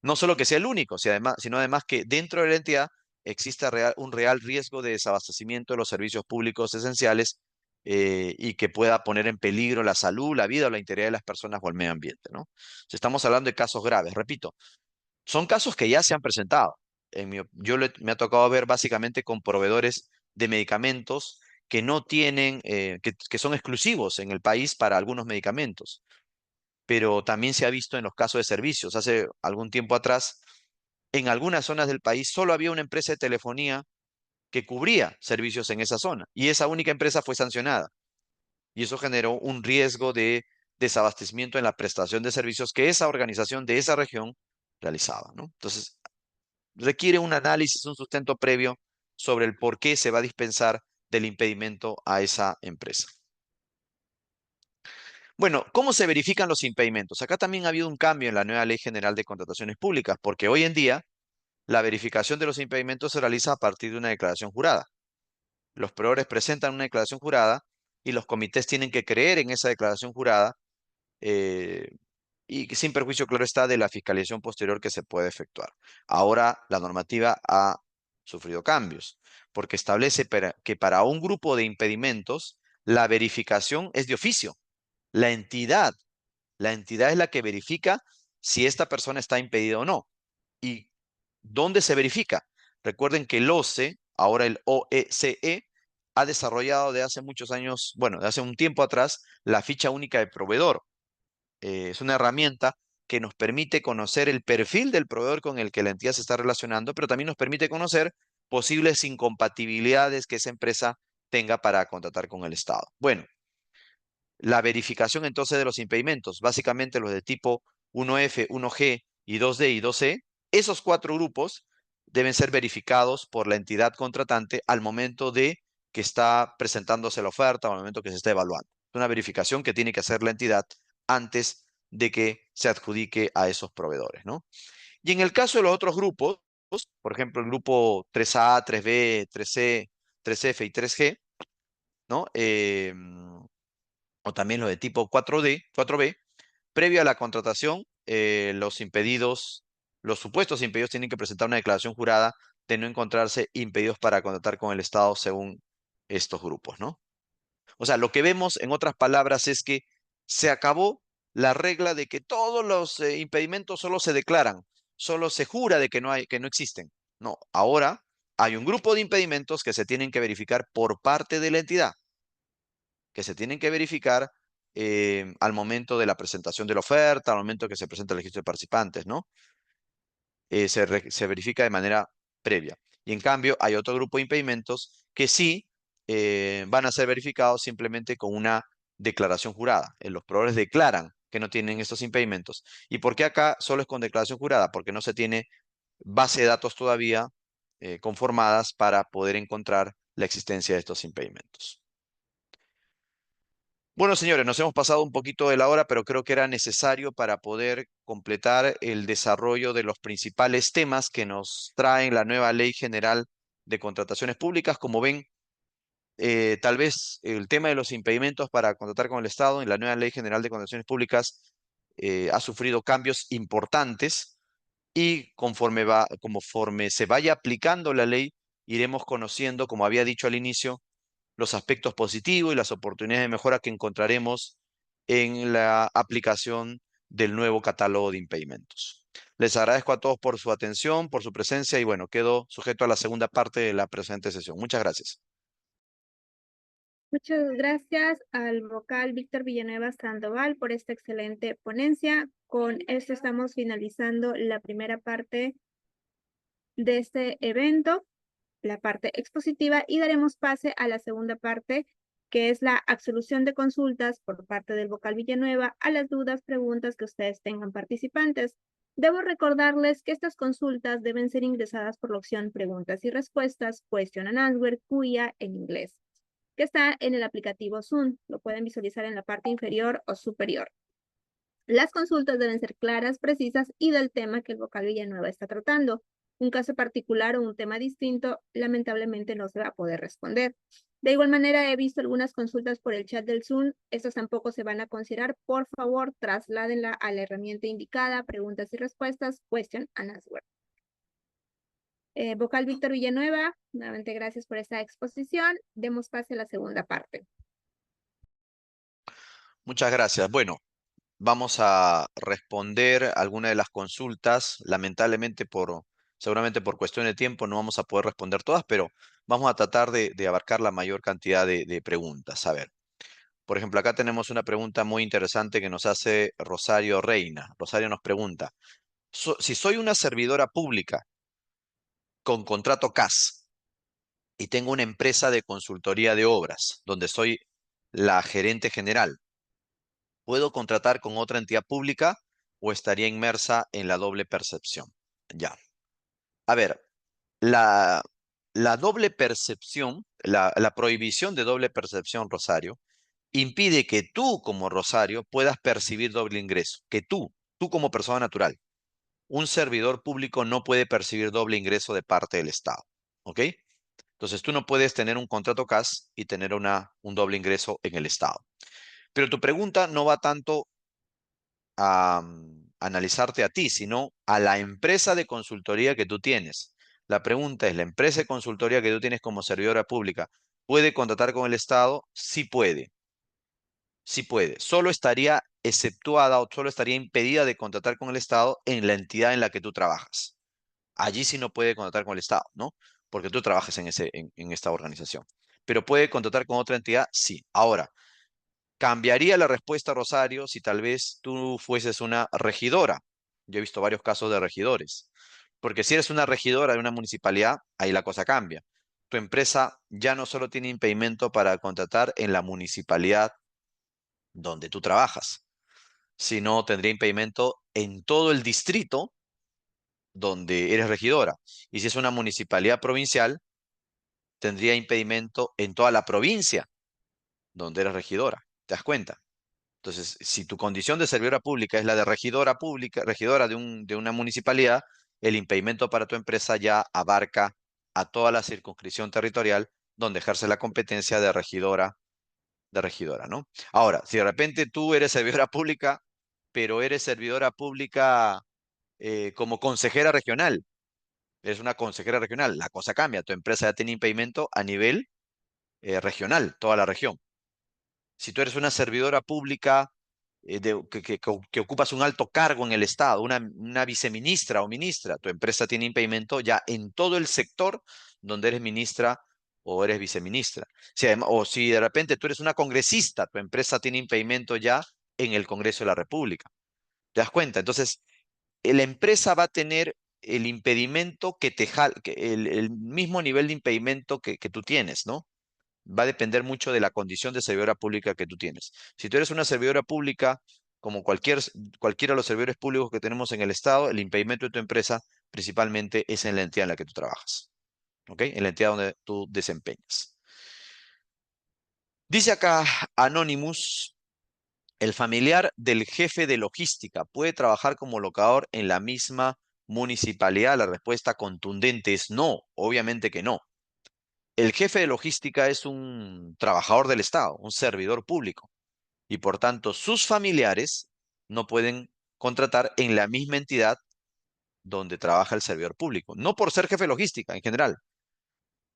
no solo que sea el único, sino además que dentro de la entidad exista un real riesgo de desabastecimiento de los servicios públicos esenciales y que pueda poner en peligro la salud, la vida o la integridad de las personas o el medio ambiente, ¿no? Si estamos hablando de casos graves, repito, son casos que ya se han presentado. Me ha tocado ver básicamente con proveedores de medicamentos que no tienen, que son exclusivos en el país para algunos medicamentos, pero también se ha visto en los casos de servicios. Hace algún tiempo atrás, en algunas zonas del país solo había una empresa de telefonía que cubría servicios en esa zona y esa única empresa fue sancionada y eso generó un riesgo de desabastecimiento en la prestación de servicios que esa organización de esa región realizaba, ¿no? Entonces, requiere un análisis, un sustento previo sobre el por qué se va a dispensar del impedimento a esa empresa. Bueno, ¿cómo se verifican los impedimentos? Acá también ha habido un cambio en la nueva Ley General de Contrataciones Públicas, porque hoy en día la verificación de los impedimentos se realiza a partir de una declaración jurada. Los proveedores presentan una declaración jurada y los comités tienen que creer en esa declaración jurada eh, y que sin perjuicio, claro está, de la fiscalización posterior que se puede efectuar. Ahora la normativa ha sufrido cambios, porque establece que para un grupo de impedimentos la verificación es de oficio. La entidad, la entidad es la que verifica si esta persona está impedida o no. ¿Y dónde se verifica? Recuerden que el OCE, ahora el OECE, ha desarrollado de hace muchos años, bueno, de hace un tiempo atrás, la ficha única de proveedor. Es una herramienta que nos permite conocer el perfil del proveedor con el que la entidad se está relacionando, pero también nos permite conocer posibles incompatibilidades que esa empresa tenga para contratar con el Estado. Bueno, la verificación entonces de los impedimentos, básicamente los de tipo 1F, 1G y 2D y 2C, esos cuatro grupos deben ser verificados por la entidad contratante al momento de que está presentándose la oferta o al momento que se está evaluando. Es una verificación que tiene que hacer la entidad antes de que se adjudique a esos proveedores, ¿no? Y en el caso de los otros grupos, por ejemplo, el grupo 3A, 3B, 3C, 3F y 3G, ¿no? O también los de tipo 4D, 4B, previo a la contratación, los impedidos, los supuestos impedidos tienen que presentar una declaración jurada de no encontrarse impedidos para contratar con el Estado según estos grupos, ¿no? O sea, lo que vemos en otras palabras es que se acabó la regla de que todos los impedimentos solo se declaran, solo se jura de que no hay, que no existen. No, ahora hay un grupo de impedimentos que se tienen que verificar por parte de la entidad, que se tienen que verificar al momento de la presentación de la oferta, al momento que se presenta el registro de participantes, ¿no? Se verifica de manera previa. Y en cambio, hay otro grupo de impedimentos que sí van a ser verificados simplemente con una declaración jurada. Los proveedores declaran que no tienen estos impedimentos. ¿Y por qué acá solo es con declaración jurada? Porque no se tiene base de datos todavía conformadas para poder encontrar la existencia de estos impedimentos. Bueno, señores, nos hemos pasado un poquito de la hora, pero creo que era necesario para poder completar el desarrollo de los principales temas que nos traen la nueva Ley General de Contrataciones Públicas. Como ven, tal vez el tema de los impedimentos para contratar con el Estado en la nueva Ley General de Contrataciones Públicas ha sufrido cambios importantes y conforme se vaya aplicando la ley, iremos conociendo, como había dicho al inicio, los aspectos positivos y las oportunidades de mejora que encontraremos en la aplicación del nuevo catálogo de impedimentos. Les agradezco a todos por su atención, por su presencia y bueno, quedo sujeto a la segunda parte de la presente sesión. Muchas gracias. Muchas gracias al vocal Víctor Villanueva Sandoval por esta excelente ponencia. Con esto estamos finalizando la primera parte de este evento, la parte expositiva, y daremos pase a la segunda parte, que es la absolución de consultas por parte del vocal Villanueva a las dudas, preguntas que ustedes tengan participantes. Debo recordarles que estas consultas deben ser ingresadas por la opción preguntas y respuestas, question and answer, QIA en inglés, que está en el aplicativo Zoom. Lo pueden visualizar en la parte inferior o superior. Las consultas deben ser claras, precisas y del tema que el vocal Villanueva está tratando. Un caso particular o un tema distinto, lamentablemente no se va a poder responder. De igual manera, he visto algunas consultas por el chat del Zoom. Estas tampoco se van a considerar. Por favor, trasládenla a la herramienta indicada, preguntas y respuestas, question and answer. Vocal Víctor Villanueva, nuevamente gracias por esta exposición. Demos pase a la segunda parte. Muchas gracias. Bueno, vamos a responder algunas de las consultas. Lamentablemente, seguramente por cuestión de tiempo, no vamos a poder responder todas, pero vamos a tratar de abarcar la mayor cantidad de preguntas. A ver, por ejemplo, acá tenemos una pregunta muy interesante que nos hace Rosario Reina. Rosario nos pregunta, si soy una servidora pública con contrato CAS y tengo una empresa de consultoría de obras donde soy la gerente general, ¿puedo contratar con otra entidad pública o estaría inmersa en la doble percepción? Ya. A ver, la, la doble percepción, la prohibición de doble percepción, Rosario, impide que tú como Rosario puedas percibir doble ingreso, que tú como persona natural. Un servidor público no puede percibir doble ingreso de parte del Estado. ¿Ok? Entonces tú no puedes tener un contrato CAS y tener un doble ingreso en el Estado. Pero tu pregunta no va tanto a analizarte a ti, sino a la empresa de consultoría que tú tienes. La pregunta es, ¿la empresa de consultoría que tú tienes como servidora pública puede contratar con el Estado? Sí puede, sí puede. Solo estaría exceptuada o solo estaría impedida de contratar con el Estado en la entidad en la que tú trabajas. Allí sí no puede contratar con el Estado, ¿no? Porque tú trabajas en esta organización. Pero puede contratar con otra entidad, sí. Ahora, cambiaría la respuesta, Rosario, si tal vez tú fueses una regidora. Yo he visto varios casos de regidores. Porque si eres una regidora de una municipalidad, ahí la cosa cambia. Tu empresa ya no solo tiene impedimento para contratar en la municipalidad donde tú trabajas, sino tendría impedimento en todo el distrito donde eres regidora. Y si es una municipalidad provincial, tendría impedimento en toda la provincia donde eres regidora. ¿Te das cuenta? Entonces, si tu condición de servidora pública es la de regidora pública, regidora de una municipalidad, el impedimento para tu empresa ya abarca a toda la circunscripción territorial donde ejerce la competencia de regidora, ¿no? Ahora, si de repente tú eres servidora pública, pero eres servidora pública como consejera regional, eres una consejera regional, la cosa cambia, tu empresa ya tiene impedimento a nivel regional, toda la región. Si tú eres una servidora pública que ocupas un alto cargo en el Estado, una viceministra o ministra, tu empresa tiene impedimento ya en todo el sector donde eres ministra o eres viceministra. O si de repente tú eres una congresista, tu empresa tiene impedimento ya en el Congreso de la República. ¿Te das cuenta? Entonces, la empresa va a tener el impedimento el mismo nivel de impedimento que tú tienes, ¿no? Va a depender mucho de la condición de servidora pública que tú tienes. Si tú eres una servidora pública, como cualquiera de los servidores públicos que tenemos en el Estado, el impedimento de tu empresa principalmente es en la entidad en la que tú trabajas, ¿ok? En la entidad donde tú desempeñas. Dice acá Anonymous, el familiar del jefe de logística puede trabajar como locador en la misma municipalidad. La respuesta contundente es no, obviamente que no. El jefe de logística es un trabajador del Estado, un servidor público, y por tanto sus familiares no pueden contratar en la misma entidad donde trabaja el servidor público. No por ser jefe de logística en general.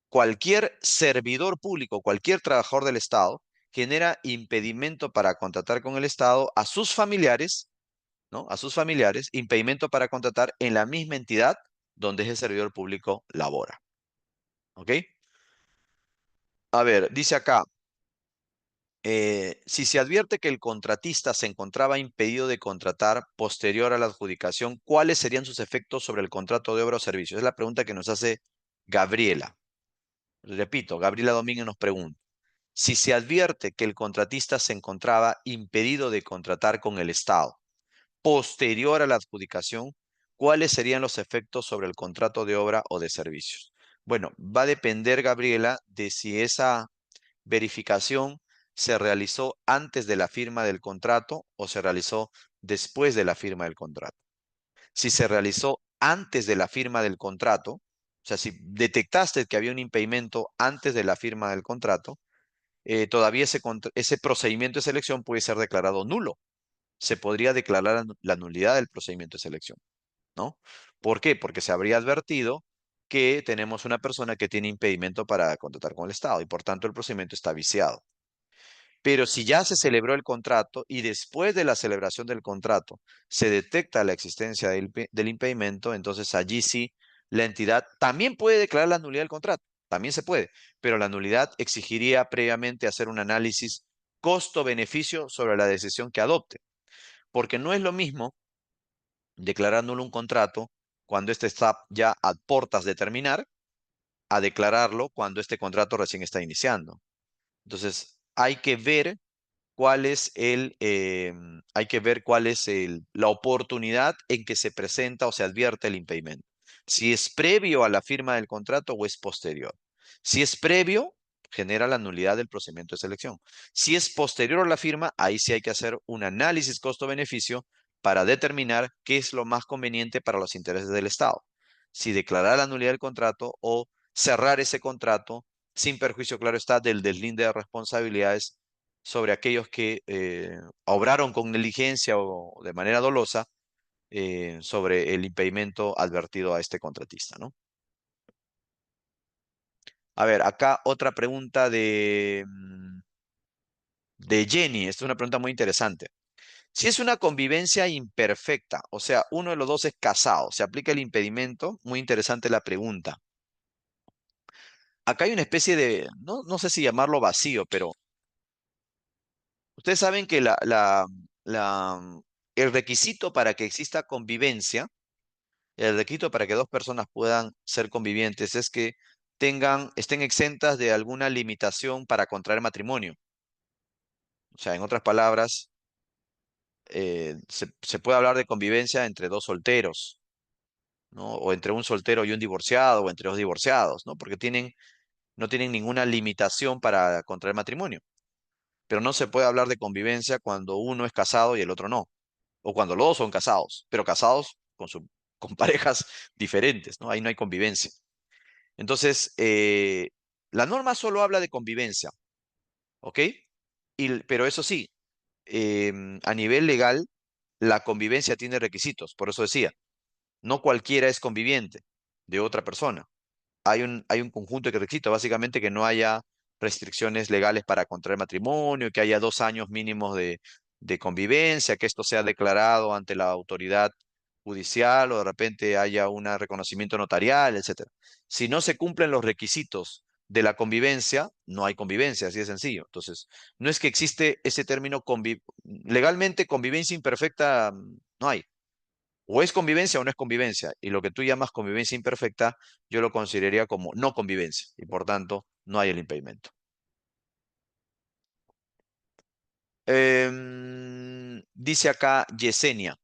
Cualquier servidor público, cualquier trabajador del Estado, genera impedimento para contratar con el Estado a sus familiares, ¿no? A sus familiares, impedimento para contratar en la misma entidad donde ese servidor público labora. ¿Ok? A ver, dice acá, si se advierte que el contratista se encontraba impedido de contratar posterior a la adjudicación, ¿cuáles serían sus efectos sobre el contrato de obra o servicio? Es la pregunta que nos hace Gabriela. Repito, Gabriela Domínguez nos pregunta. Si se advierte que el contratista se encontraba impedido de contratar con el Estado posterior a la adjudicación, ¿cuáles serían los efectos sobre el contrato de obra o de servicios? Bueno, va a depender, Gabriela, de si esa verificación se realizó antes de la firma del contrato o se realizó después de la firma del contrato. Si se realizó antes de la firma del contrato, o sea, si detectaste que había un impedimento antes de la firma del contrato, todavía ese procedimiento de selección puede ser declarado nulo. Se podría declarar la nulidad del procedimiento de selección, ¿no? ¿Por qué? Porque se habría advertido que tenemos una persona que tiene impedimento para contratar con el Estado y por tanto el procedimiento está viciado. Pero si ya se celebró el contrato y después de la celebración del contrato se detecta la existencia del impedimento, entonces allí sí la entidad también puede declarar la nulidad del contrato, también se puede, pero la nulidad exigiría previamente hacer un análisis costo-beneficio sobre la decisión que adopte, porque no es lo mismo declarar nulo un contrato cuando éste está ya a portas de terminar, a declararlo cuando este contrato recién está iniciando. Entonces, hay que ver cuál es la oportunidad en que se presenta o se advierte el impedimento. Si es previo a la firma del contrato o es posterior. Si es previo, genera la nulidad del procedimiento de selección. Si es posterior a la firma, ahí sí hay que hacer un análisis costo-beneficio para determinar qué es lo más conveniente para los intereses del Estado. Si declarar la nulidad del contrato o cerrar ese contrato sin perjuicio, claro está, del deslinde de responsabilidades sobre aquellos que obraron con negligencia o de manera dolosa sobre el impedimento advertido a este contratista, ¿no? A ver, acá otra pregunta de Jenny. Esta es una pregunta muy interesante. Si es una convivencia imperfecta, o sea, uno de los dos es casado, ¿se aplica el impedimento? Muy interesante la pregunta. Acá hay una especie de, no sé si llamarlo vacío, pero ustedes saben que el requisito para que exista convivencia, el requisito para que dos personas puedan ser convivientes es que estén exentas de alguna limitación para contraer matrimonio. O sea, en otras palabras, se puede hablar de convivencia entre dos solteros, ¿no? O entre un soltero y un divorciado, o entre dos divorciados, ¿no? Porque no tienen ninguna limitación para contraer matrimonio. Pero no se puede hablar de convivencia cuando uno es casado y el otro no. O cuando los dos son casados, pero casados con parejas diferentes, ¿no? Ahí no hay convivencia. Entonces, la norma solo habla de convivencia, ¿ok? Pero eso sí, a nivel legal, la convivencia tiene requisitos, por eso decía, no cualquiera es conviviente de otra persona. Hay un conjunto de requisitos, básicamente que no haya restricciones legales para contraer matrimonio, que haya 2 años mínimos de convivencia, que esto sea declarado ante la autoridad judicial o de repente haya un reconocimiento notarial, etcétera. Si no se cumplen los requisitos de la convivencia, no hay convivencia, así de sencillo. Entonces, no es que existe ese término legalmente convivencia imperfecta, no hay. O es convivencia o no es convivencia. Y lo que tú llamas convivencia imperfecta, yo lo consideraría como no convivencia. Y por tanto, no hay el impedimento. Dice acá Yesenia.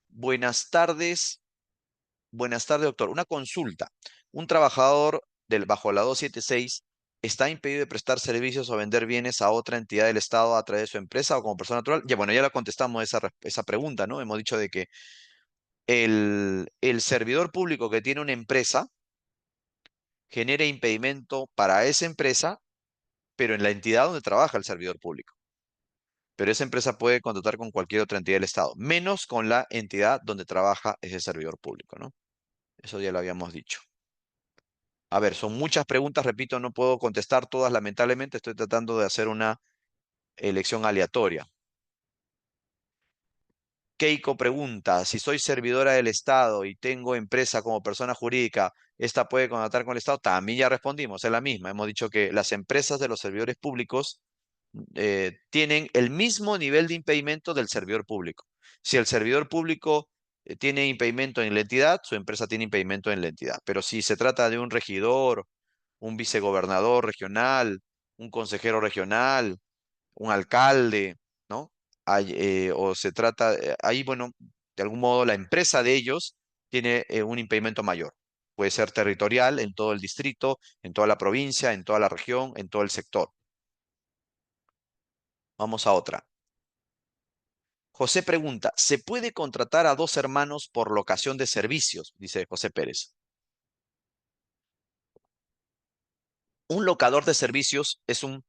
Buenas tardes. Buenas tardes, doctor. Una consulta. Un trabajador bajo la 276 está impedido de prestar servicios o vender bienes a otra entidad del Estado a través de su empresa o como persona natural. Ya, bueno, ya la contestamos esa pregunta, ¿no? Hemos dicho de que el servidor público que tiene una empresa genera impedimento para esa empresa, pero en la entidad donde trabaja el servidor público. Pero esa empresa puede contratar con cualquier otra entidad del Estado, menos con la entidad donde trabaja ese servidor público, ¿no? Eso ya lo habíamos dicho. A ver, son muchas preguntas, repito, no puedo contestar todas, lamentablemente, estoy tratando de hacer una elección aleatoria. Keiko pregunta, si soy servidora del Estado y tengo empresa como persona jurídica, ¿esta puede contratar con el Estado? También ya respondimos, es la misma. Hemos dicho que las empresas de los servidores públicos tienen el mismo nivel de impedimento del servidor público. Si el servidor público tiene impedimento en la entidad, su empresa tiene impedimento en la entidad. Pero si se trata de un regidor, un vicegobernador regional, un consejero regional, un alcalde, ¿no? O se trata, ahí, bueno, de algún modo la empresa de ellos tiene un impedimento mayor. Puede ser territorial en todo el distrito, en toda la provincia, en toda la región, en todo el sector. Vamos a otra. José pregunta, ¿se puede contratar a dos hermanos por locación de servicios? Dice José Pérez. Un locador de servicios es un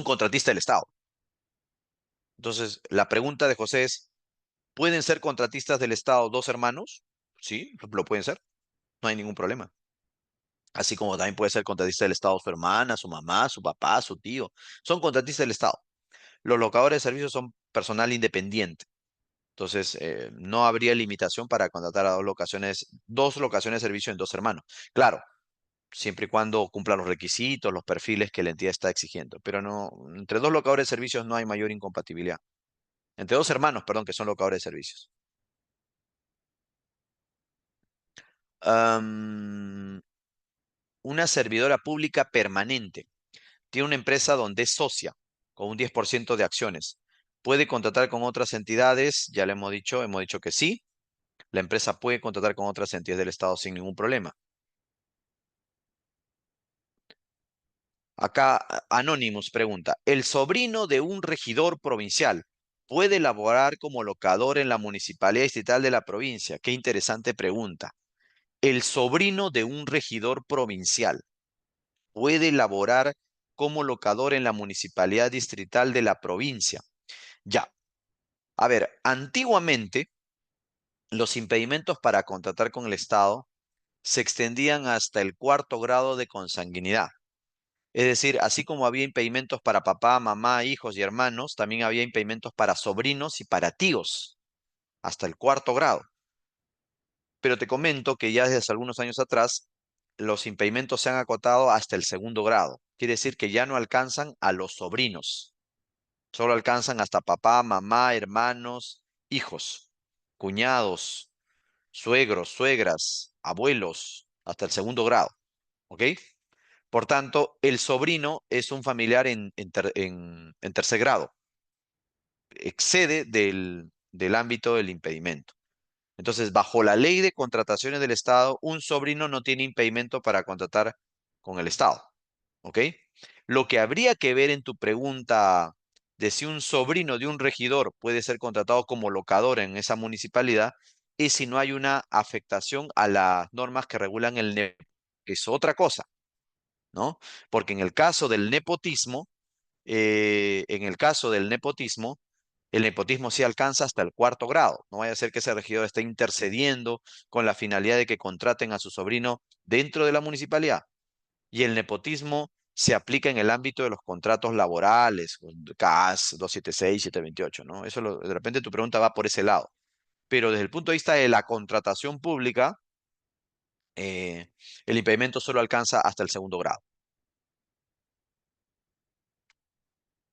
contratista del Estado. Entonces, la pregunta de José es, ¿pueden ser contratistas del Estado dos hermanos? Sí, lo pueden ser, no hay ningún problema. Así como también puede ser contratista del Estado su hermana, su mamá, su papá, su tío. Son contratistas del Estado. Los locadores de servicios son personal independiente. Entonces, no habría limitación para contratar a dos locaciones de servicio en dos hermanos. Claro, siempre y cuando cumplan los requisitos, los perfiles que la entidad está exigiendo. Pero no, entre dos locadores de servicios no hay mayor incompatibilidad. Entre dos hermanos, perdón, que son locadores de servicios. Am, una servidora pública permanente. Tiene una empresa donde es socia, con un 10% de acciones. ¿Puede contratar con otras entidades? Ya le hemos dicho que sí. La empresa puede contratar con otras entidades del Estado sin ningún problema. Acá Anonymous pregunta, ¿el sobrino de un regidor provincial puede laborar como locador en la municipalidad distrital de la provincia? Qué interesante pregunta. ¿El sobrino de un regidor provincial puede laborar como locador en la municipalidad distrital de la provincia? Ya, a ver, antiguamente los impedimentos para contratar con el Estado se extendían hasta el cuarto grado de consanguinidad. Es decir, así como había impedimentos para papá, mamá, hijos y hermanos, también había impedimentos para sobrinos y para tíos, hasta el cuarto grado. Pero te comento que ya desde hace algunos años atrás, los impedimentos se han acotado hasta el segundo grado. Quiere decir que ya no alcanzan a los sobrinos, solo alcanzan hasta papá, mamá, hermanos, hijos, cuñados, suegros, suegras, abuelos, hasta el segundo grado. ¿Ok? Por tanto, el sobrino es un familiar en tercer grado, excede del ámbito del impedimento. Entonces, bajo la ley de contrataciones del Estado, un sobrino no tiene impedimento para contratar con el Estado. ¿Ok? Lo que habría que ver en tu pregunta de si un sobrino de un regidor puede ser contratado como locador en esa municipalidad es si no hay una afectación a las normas que regulan el NEP, que es otra cosa, ¿no? Porque en el caso del nepotismo, el nepotismo sí alcanza hasta el cuarto grado. No vaya a ser que ese regidor esté intercediendo con la finalidad de que contraten a su sobrino dentro de la municipalidad. Y el nepotismo se aplica en el ámbito de los contratos laborales, con CAS 276, 728, ¿no? De repente tu pregunta va por ese lado. Pero desde el punto de vista de la contratación pública, eh, el impedimento solo alcanza hasta el segundo grado.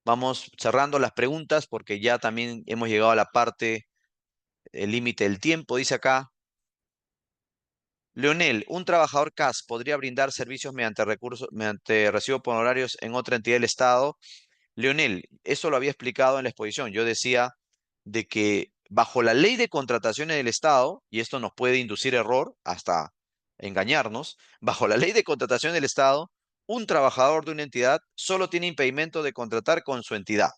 Vamos cerrando las preguntas porque ya también hemos llegado a la parte, el límite del tiempo, dice acá. Leonel, un trabajador CAS podría brindar servicios mediante recibo por honorarios en otra entidad del Estado. Leonel, eso lo había explicado en la exposición. Yo decía de que bajo la ley de contrataciones del Estado, y esto nos puede inducir error hasta engañarnos, bajo la ley de contratación del Estado, un trabajador de una entidad solo tiene impedimento de contratar con su entidad.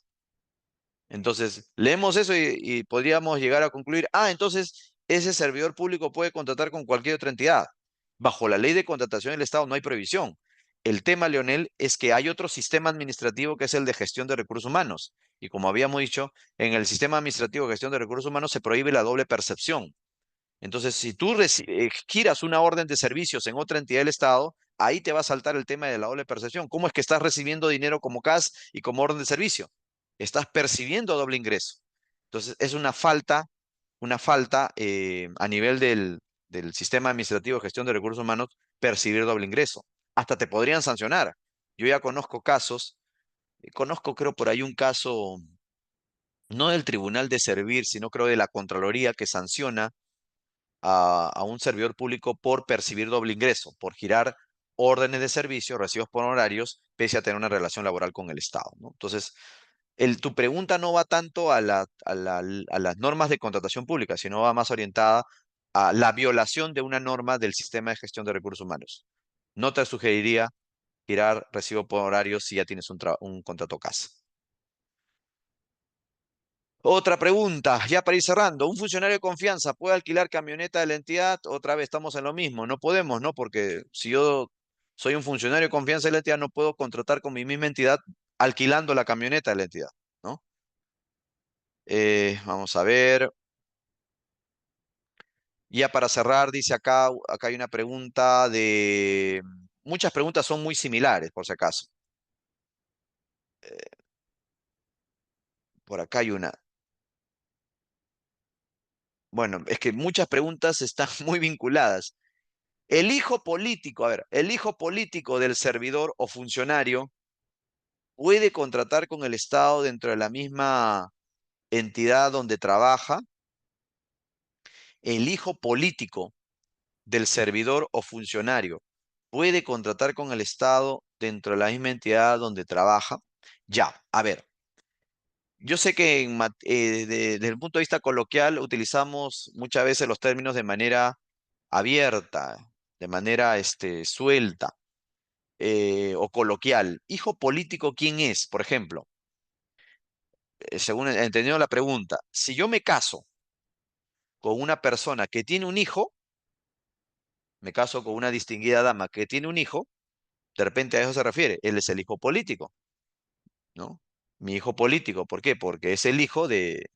Entonces, leemos eso y podríamos llegar a concluir, entonces ese servidor público puede contratar con cualquier otra entidad. Bajo la ley de contratación del Estado no hay prohibición. El tema, Leonel, es que hay otro sistema administrativo que es el de gestión de recursos humanos. Y como habíamos dicho, en el sistema administrativo de gestión de recursos humanos se prohíbe la doble percepción. Entonces, si tú giras una orden de servicios en otra entidad del Estado, ahí te va a saltar el tema de la doble percepción. ¿Cómo es que estás recibiendo dinero como CAS y como orden de servicio? Estás percibiendo doble ingreso. Entonces, es una falta a nivel del sistema administrativo de gestión de recursos humanos percibir doble ingreso. Hasta te podrían sancionar. Yo ya conozco casos, conozco creo por ahí un caso, no del Tribunal de Servir, sino creo de la Contraloría que sanciona a un servidor público por percibir doble ingreso, por girar órdenes de servicio, recibos por horarios, pese a tener una relación laboral con el Estado, ¿no? Entonces, tu pregunta no va tanto a las normas de contratación pública, sino va más orientada a la violación de una norma del sistema de gestión de recursos humanos. No te sugeriría girar recibo por horarios si ya tienes un contrato casa. Otra pregunta, ya para ir cerrando. ¿Un funcionario de confianza puede alquilar camioneta de la entidad? Otra vez estamos en lo mismo. No podemos, ¿no? Porque si yo soy un funcionario de confianza de la entidad, no puedo contratar con mi misma entidad alquilando la camioneta de la entidad, ¿no? Vamos a ver. Ya para cerrar, dice acá hay una pregunta de... Muchas preguntas son muy similares, por si acaso. Por acá hay una. Bueno, es que muchas preguntas están muy vinculadas. El hijo político, a ver, el hijo político del servidor o funcionario puede contratar con el Estado dentro de la misma entidad donde trabaja. El hijo político del servidor o funcionario puede contratar con el Estado dentro de la misma entidad donde trabaja. Ya, a ver, yo sé que desde el punto de vista coloquial utilizamos muchas veces los términos de manera abierta, de manera suelta. O coloquial. Hijo político, ¿quién es? Por ejemplo, según he entendido la pregunta, si yo me caso con una persona que tiene un hijo, me caso con una distinguida dama que tiene un hijo, de repente a eso se refiere, él es el hijo político, ¿no? Mi hijo político, ¿por qué? Porque es el hijo de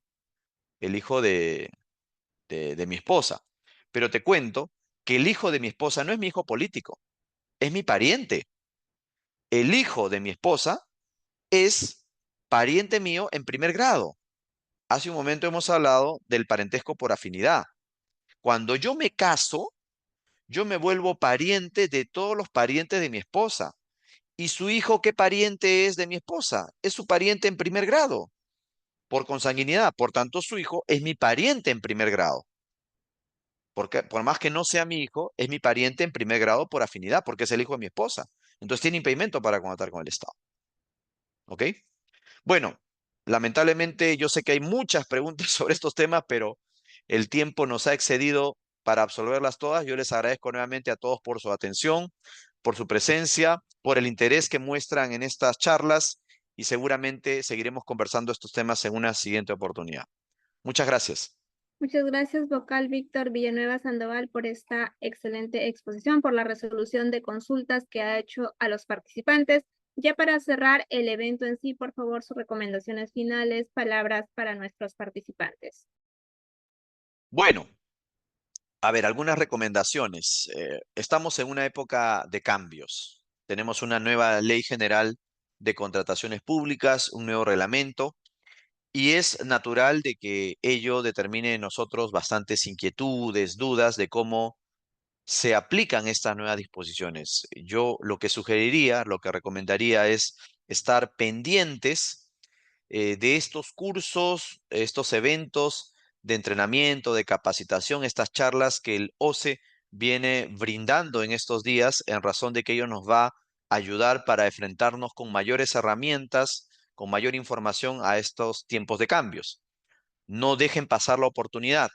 mi esposa. Pero te cuento que el hijo de mi esposa no es mi hijo político, es mi pariente. El hijo de mi esposa es pariente mío en primer grado. Hace un momento hemos hablado del parentesco por afinidad. Cuando yo me caso, yo me vuelvo pariente de todos los parientes de mi esposa. ¿Y su hijo qué pariente es de mi esposa? Es su pariente en primer grado, por consanguinidad. Por tanto, su hijo es mi pariente en primer grado. Porque por más que no sea mi hijo, es mi pariente en primer grado por afinidad, porque es el hijo de mi esposa. Entonces tiene impedimento para contratar con el Estado. ¿Ok? Bueno, lamentablemente yo sé que hay muchas preguntas sobre estos temas, pero el tiempo nos ha excedido para absolverlas todas. Yo les agradezco nuevamente a todos por su atención, por su presencia, por el interés que muestran en estas charlas y seguramente seguiremos conversando estos temas en una siguiente oportunidad. Muchas gracias. Muchas gracias, vocal Víctor Villanueva Sandoval, por esta excelente exposición, por la resolución de consultas que ha hecho a los participantes. Ya para cerrar el evento en sí, por favor, sus recomendaciones finales, palabras para nuestros participantes. Bueno, a ver, algunas recomendaciones. Estamos en una época de cambios. Tenemos una nueva ley general de contrataciones públicas, un nuevo reglamento. Y es natural de que ello determine en nosotros bastantes inquietudes, dudas de cómo se aplican estas nuevas disposiciones. Yo lo que sugeriría, lo que recomendaría es estar pendientes de estos cursos, estos eventos de entrenamiento, de capacitación, estas charlas que el OCE viene brindando en estos días en razón de que ello nos va a ayudar para enfrentarnos con mayores herramientas, con mayor información a estos tiempos de cambios. No dejen pasar la oportunidad.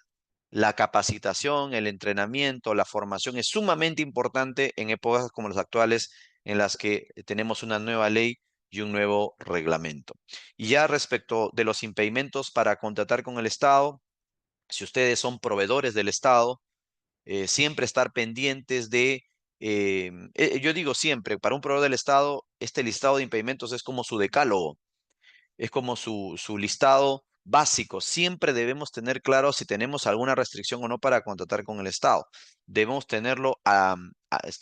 La capacitación, el entrenamiento, la formación es sumamente importante en épocas como las actuales en las que tenemos una nueva ley y un nuevo reglamento. Y ya respecto de los impedimentos para contratar con el Estado, si ustedes son proveedores del Estado, siempre estar pendientes yo digo siempre, para un proveedor del Estado, este listado de impedimentos es como su decálogo, es como su listado básico. Siempre debemos tener claro si tenemos alguna restricción o no para contratar con el Estado. Debemos tenerlo,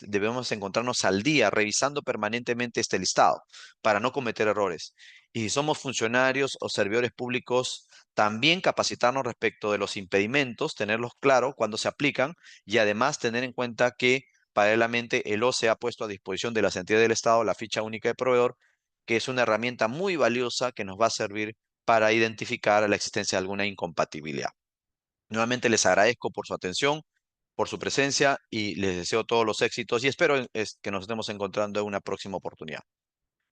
debemos encontrarnos al día revisando permanentemente este listado para no cometer errores. Y si somos funcionarios o servidores públicos, también capacitarnos respecto de los impedimentos, tenerlos claros cuando se aplican y además tener en cuenta que paralelamente el OCE ha puesto a disposición de las entidades del Estado la ficha única de proveedor, que es una herramienta muy valiosa que nos va a servir para identificar la existencia de alguna incompatibilidad. Nuevamente les agradezco por su atención, por su presencia y les deseo todos los éxitos y espero que nos estemos encontrando en una próxima oportunidad.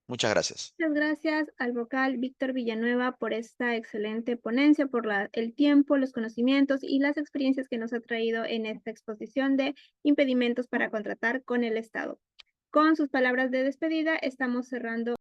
Muchas gracias. Muchas gracias al vocal Víctor Villanueva por esta excelente ponencia, por el tiempo, los conocimientos y las experiencias que nos ha traído en esta exposición de impedimentos para contratar con el Estado. Con sus palabras de despedida, estamos cerrando